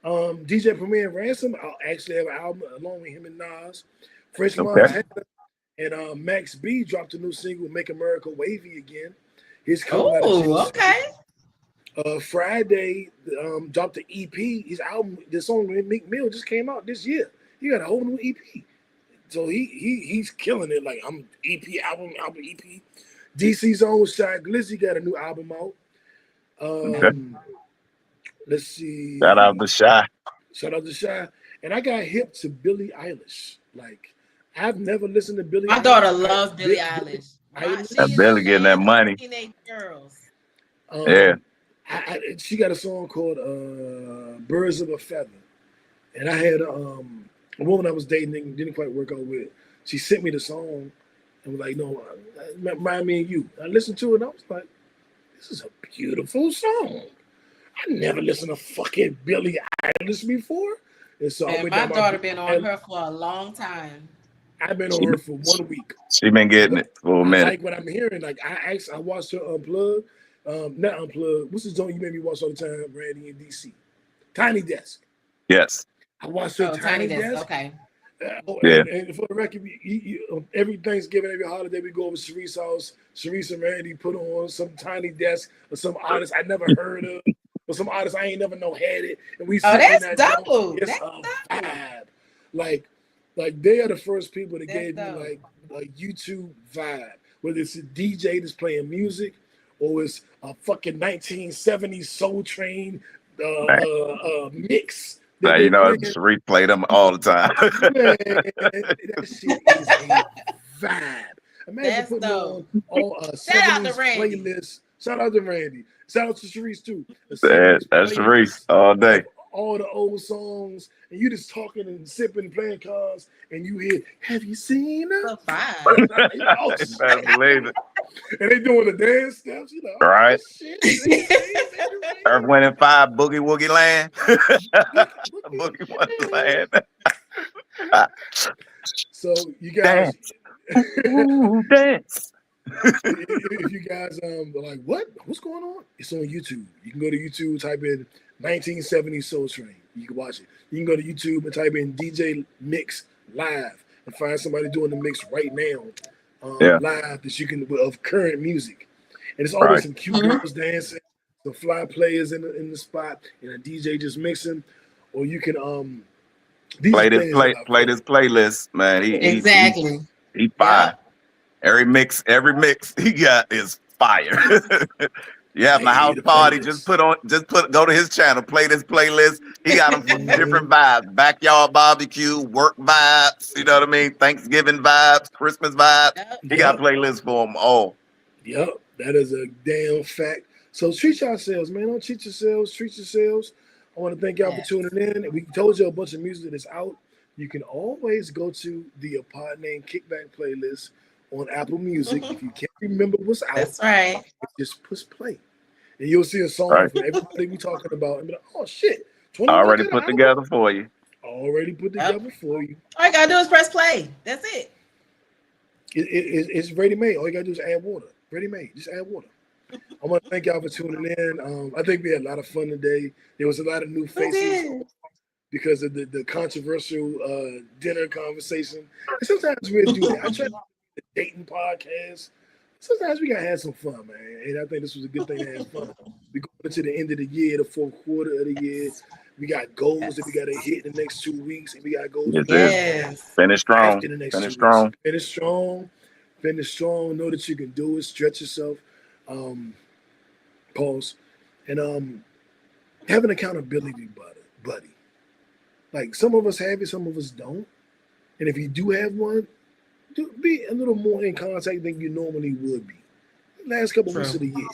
DJ Premier and Ransom, I'll actually have an album along with him and Nas. Fresh Montana and Max B dropped a new single, Make America Wavy Again. His Friday dropped the EP. His album, the song with Meek Mill just came out this year. He got a whole new EP. So he's killing it. Like I'm album EP. DC's own Shy Glizzy got a new album out. Let's see. Shout out to Shy. And I got hip to Billie Eilish. Like I've never listened to Billie. My daughter loves Billie Eilish. Billie getting that money. Teenage girls. She got a song called "Birds of a Feather," and I had a woman I was dating didn't quite work out with. She sent me the song. And was like, no, remind me of you. I listened to it and I was like, this is a beautiful song. I never listened to fucking Billie Eilish before. And so my daughter been on her for a long time. I've been on her for 1 week. She been getting it for a minute. I like what I'm hearing. Like I watched her Unplugged. Not Unplugged. What's the song you made me watch all the time, Randy in DC? Tiny Desk. Yes. I watched her Tiny Desk. Okay. And for the record, every Thanksgiving, every holiday, we go over to Sharice's house. Sharice and Randy put on some Tiny Desk or some artist I never heard of, or some artist I ain't never know had it. And we that's dope. It's a vibe. Like they are the first people that gave me like YouTube vibe. Whether it's a DJ that's playing music or it's a fucking 1970s Soul Train mix. Now, you know, Sharif play them all the time. Man, that shit is a vibe. Imagine putting on all 70s playlists. Shout out to Randy. Shout out to Sharif too. That's Sharif all day. All the old songs, and you just talking and sipping, playing cards, and you hear, "Have you seen her?" And they doing the dance steps, you know. Right. Shit. Earth, Wind and Fire, Boogie Woogie Land. Boogie Woogie Land. So you guys dance. If you guys are like, what's going on? It's on YouTube. You can go to YouTube, type in 1970s Soul Train. You can watch it. You can go to YouTube and type in DJ Mix Live and find somebody doing the mix right now, Yeah. live that you can of current music. And it's always Right. some cute girls dancing, some fly players in the spot, and a DJ just mixing. Or you can these Play are this things that I play this playlist, man. Exactly. He fire. Yep. Every mix he got is fire. You having a hey house the party, playlist. go to his channel, play this playlist. He got them from different vibes. Backyard barbecue, work vibes, you know what I mean? Thanksgiving vibes, Christmas vibes. Yep. He got Yep. playlists for them all. Yep, that is a damn fact. So treat yourselves, man. Don't cheat yourselves. Treat yourselves. I want to thank y'all for Yes. tuning in. We told you a bunch of music that's out. You can always go to the Pod Named Kickback playlist on Apple Music. If you can't remember what's out, That's right. just push play, and you'll see a song Right. from everybody we talking about. And be like, oh shit, 21 Already got an put album? together for you. Already put Yep. together for you. All you gotta do is press play. That's it. It's ready made. All you gotta do is add water. Ready made. Just add water. I want to thank y'all for tuning in. I think we had a lot of fun today. There was a lot of new We faces did. because of the controversial dinner conversation. And sometimes we'll do that. I try to do the dating podcast. Sometimes we gotta have some fun, man. And I think this was a good thing to have fun. We going into the end of the year, the fourth quarter of the year. We got goals that we gotta hit in the next 2 weeks, and we got goals Yes, Yes. Finish strong. after the next 2 Finish weeks. strong. Finish strong. Finish strong. Know that you can do it. Stretch yourself. Pause. And have an accountability buddy. Like some of us have it, some of us don't. And if you do have one, be a little more in contact than you normally would be. Last couple True. weeks of the year.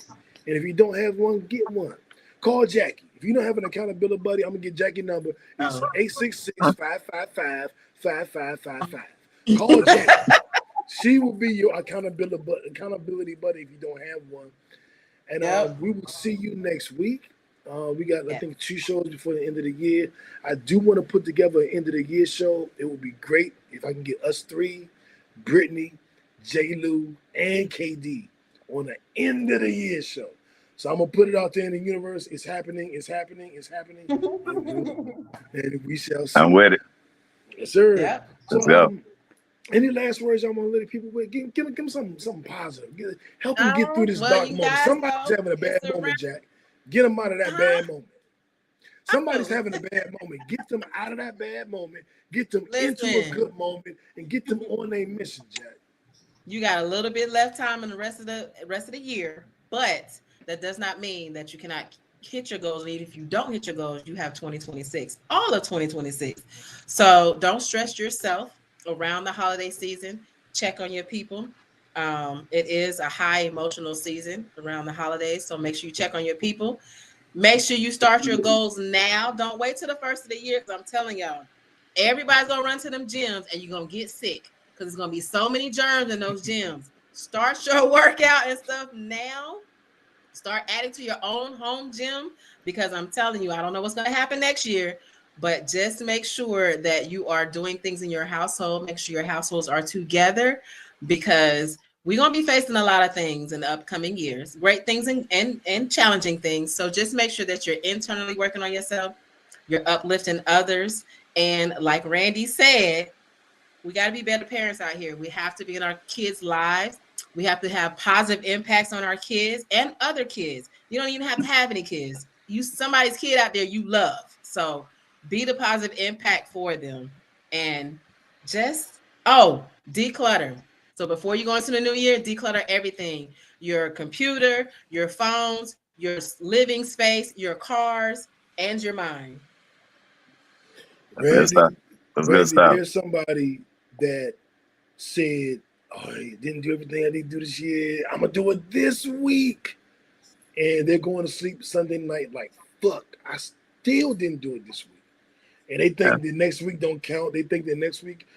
And if you don't have one, get one. Call Jackie. If you don't have an accountability buddy, I'm gonna get Jackie's number. It's 866-555-5555. Call Jackie. She will be your accountability buddy if you don't have one. And Yep. we will see you next week. We got, I Yeah. think, 2 shows before the end of the year. I do want to put together an end of the year show. It would be great if I can get us three, Brittany, J. Lou, and KD on the end of the year show. So I'm gonna put it out there in the universe. It's happening. It's happening. It's happening. And we shall see. I'm with it. Yes, sir. Yep. Let's So, go. any last words y'all want to let people with? Give them something positive. Help them get through this Well, dark you moment. guys Somebody's know having a bad it's moment, around- Jack. Get them out of that bad moment. Somebody's Oh. having a bad moment. Get them out of that bad moment. Get them into a Listen. good moment, and get them on their mission, Jack. You got a little bit left time in the rest of the year, but that does not mean that you cannot hit your goals. And even if you don't hit your goals, you have 2026, all of 2026. So don't stress yourself around the holiday season. Check on your people. It is a high emotional season around the holidays, so make sure you check on your people. Make sure you start your goals now. Don't wait till the first of the year, because I'm telling y'all, everybody's gonna run to them gyms and you're gonna get sick because there's gonna be so many germs in those gyms. Start your workout and stuff now. Start adding to your own home gym, because I'm telling you, I don't know what's gonna happen next year, but just make sure that you are doing things in your household. Make sure your households are together, because we're going to be facing a lot of things in the upcoming years, great things and challenging things. So just make sure that you're internally working on yourself, you're uplifting others. And like Randy said, we got to be better parents out here. We have to be in our kids' lives. We have to have positive impacts on our kids and other kids. You don't even have to have any kids. You somebody's kid out there you love. So be the positive impact for them. And just, declutter. So before you go into the new year, declutter everything. Your computer, your phones, your living space, your cars, and your mind. That's good stuff. That's good stuff. There's somebody that said, "Oh, I didn't do everything I need to do this year. I'm gonna do it this week," and they're going to sleep Sunday night like, "Fuck, I still didn't do it this week," and they think the next week don't count. They think the next week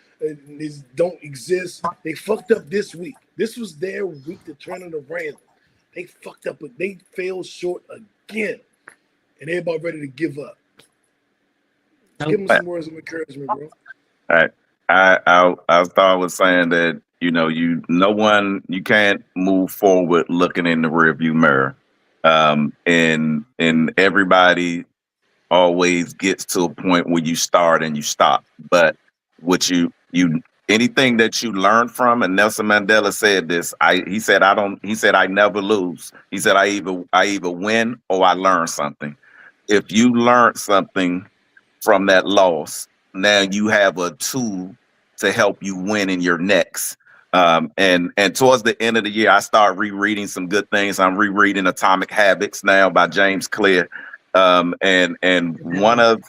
don't exist. They fucked up this week. This was their week to turn it around. They fucked up, but they fell short again, and they're about ready to give up. Give them some words of encouragement, bro. All right. I'll start with saying that, you can't move forward looking in the rearview mirror. And everybody always gets to a point where you start and you stop. But what you anything that you learn from, and Nelson Mandela said this. He said I don't. He said I never lose. He said I either win or I learn something. If you learn something from that loss, now you have a tool to help you win in your next. And towards the end of the year, I start rereading some good things. I'm rereading Atomic Habits now by James Clear. And one of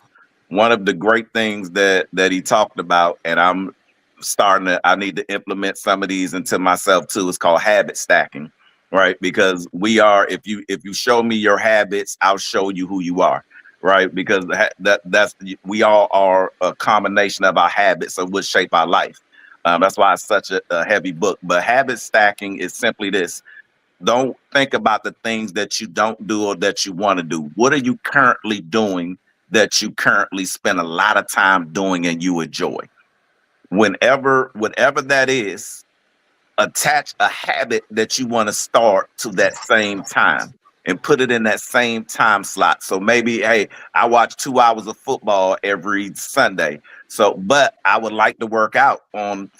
the great things that he talked about, and I need to implement some of these into myself too. It's called habit stacking, right? Because if you show me your habits, I'll show you who you are, right? Because that's we all are a combination of our habits of what shape our life. That's why it's such a heavy book. But habit stacking is simply this: don't think about the things that you don't do or that you want to do. What are you currently doing that you currently spend a lot of time doing and you enjoy? Whatever that is, attach a habit that you want to start to that same time and put it in that same time slot. So maybe, hey, I watch 2 hours of football every Sunday. So, but I would like to work out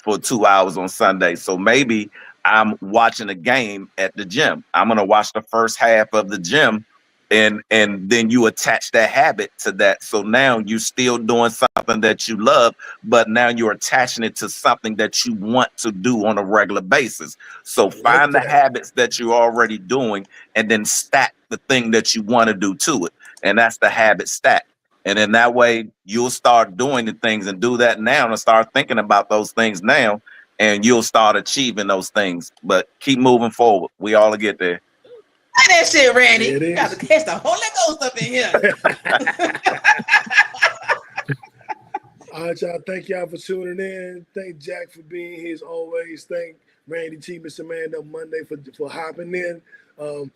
for 2 hours on Sunday. So maybe I'm watching a game at the gym. I'm gonna watch the first half of the gym, and then you attach that habit to that. So now you're still doing something that you love, but now you're attaching it to something that you want to do on a regular basis. So I like find the that. habits that you're already doing and then stack the thing that you want to do to it. And that's the habit stack. And then that way you'll start doing the things and do that now and start thinking about those things now, and you'll start achieving those things. But keep moving forward. We all get there. That shit, Randy. There it You got is. to catch the Holy Ghost up in here. All right, y'all. Thank y'all for tuning in. Thank Jack for being here as always. Thank Randy T, Mr. Man Up Monday for hopping in. And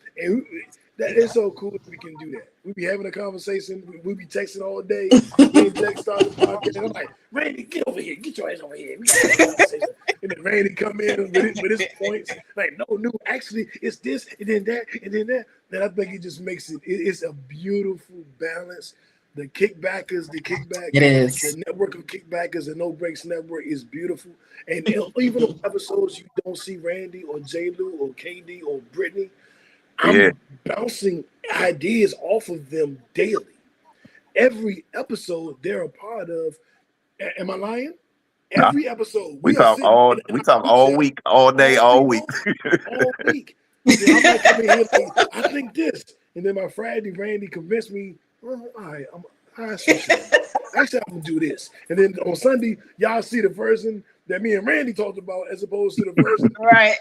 that is so cool that we can do that. We be having a conversation. We be texting all day. Me and Jack started the podcast. I'm like, Randy, get over here. Get your ass over here. We got a conversation. And then Randy come in with his points. Like, no, actually, it's this, and then that, and then that. And I think it just makes it's a beautiful balance. The kickbackers, the kickback, It is. the network of kickbackers, the No Breaks Network is beautiful. And even on episodes you don't see Randy or J. Lou or KD or Brittany, Yeah. I'm bouncing ideas off of them daily. Every episode they're a part of. Am I lying? Nah. Every episode We are talk sitting all in we our talk group all chat week, all day, all week. all week. And then I might come in here like, I think this. And then my Friday, Randy convinced me, well, all right, actually, I'm going to do this. And then on Sunday, y'all see the version that me and Randy talked about as opposed to the version Right.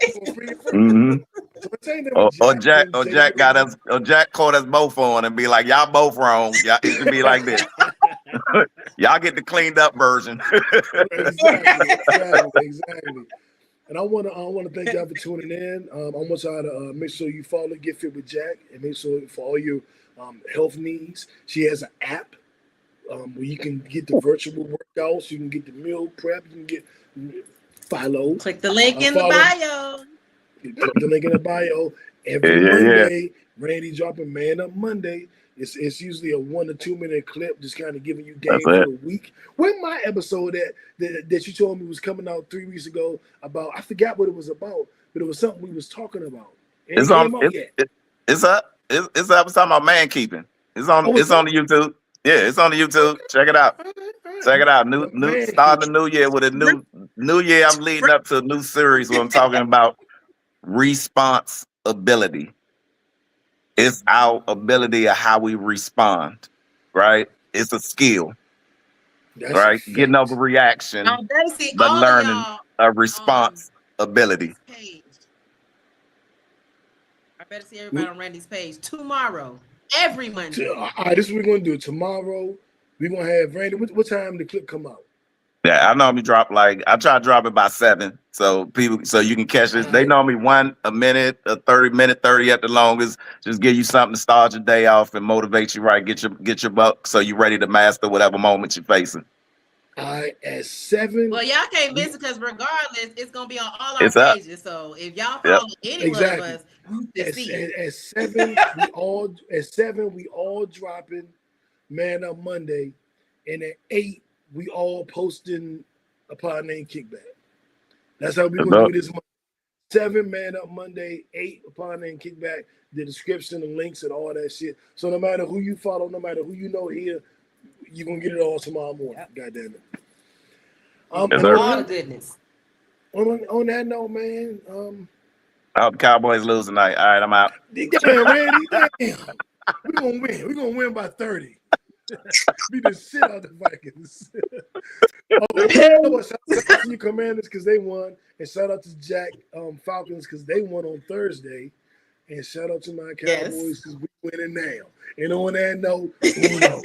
Mhm. So it's ain't never Or Jack Jack got us, or Jack caught us both on and be like, y'all both wrong. Y'all, it should be like this. Y'all get the cleaned up version. exactly. And I want to thank y'all for tuning in. I want y'all to make sure you follow Get Fit with Jack and make sure for all your health needs. She has an app where you can get the virtual workouts, you can get the meal prep, you can get follow. Click the link in the follow. bio. Click the link in the bio. Every Monday, Randy dropping Man Up Monday. It's usually a 1 to 2 minute clip, just kind of giving you game for the week. Where my episode that you told me was coming out 3 weeks ago about, I forgot what it was about, but it was something we was talking about. It's on. It's up. It's up. It's talking about man keeping. It's on. It's on the YouTube. Yeah, it's on the YouTube. Check it out. Check it out. New start the new year with a new year. I'm leading up to a new series where I'm talking about responsibility. It's our ability of how we respond, right? It's a skill, right? Getting over reaction, but learning a responsibility. I better see everybody on Randy's page tomorrow, every Monday. All right, this is what we're gonna do. Tomorrow, we're gonna have Randy. What time the clip come out? Yeah, I normally drop I try to drop it by 7, so you can catch this. They normally a minute, a 30 minute, 30 at the longest. Just give you something to start your day off and motivate you right. Get your buck so you're ready to master whatever moment you're facing. All right, at 7. Well, y'all can't miss it because regardless, it's gonna be on all our pages. So if y'all follow any one of us, you can see it. At 7, we all dropping Man Up Monday, and at 8 we all posting a Pod Named Kickback. That's how we gonna do this month. 7 Man Up Monday, 8 Pod Named Kickback. The description, the links, and all that shit. So no matter who you follow, no matter who you know here, you're gonna get it all tomorrow morning. Yep. God damn it. All the goodness. On that note, man. I hope the Cowboys lose tonight. All right, I'm out. Damn, Randy, damn. We're gonna win. We're gonna win by 30. Beat the shit out of the Vikings. Shout out to you Commanders because they won, and shout out to Jack Falcons because they won on Thursday, and shout out to my Cowboys because we winning now. And on that note, who knows?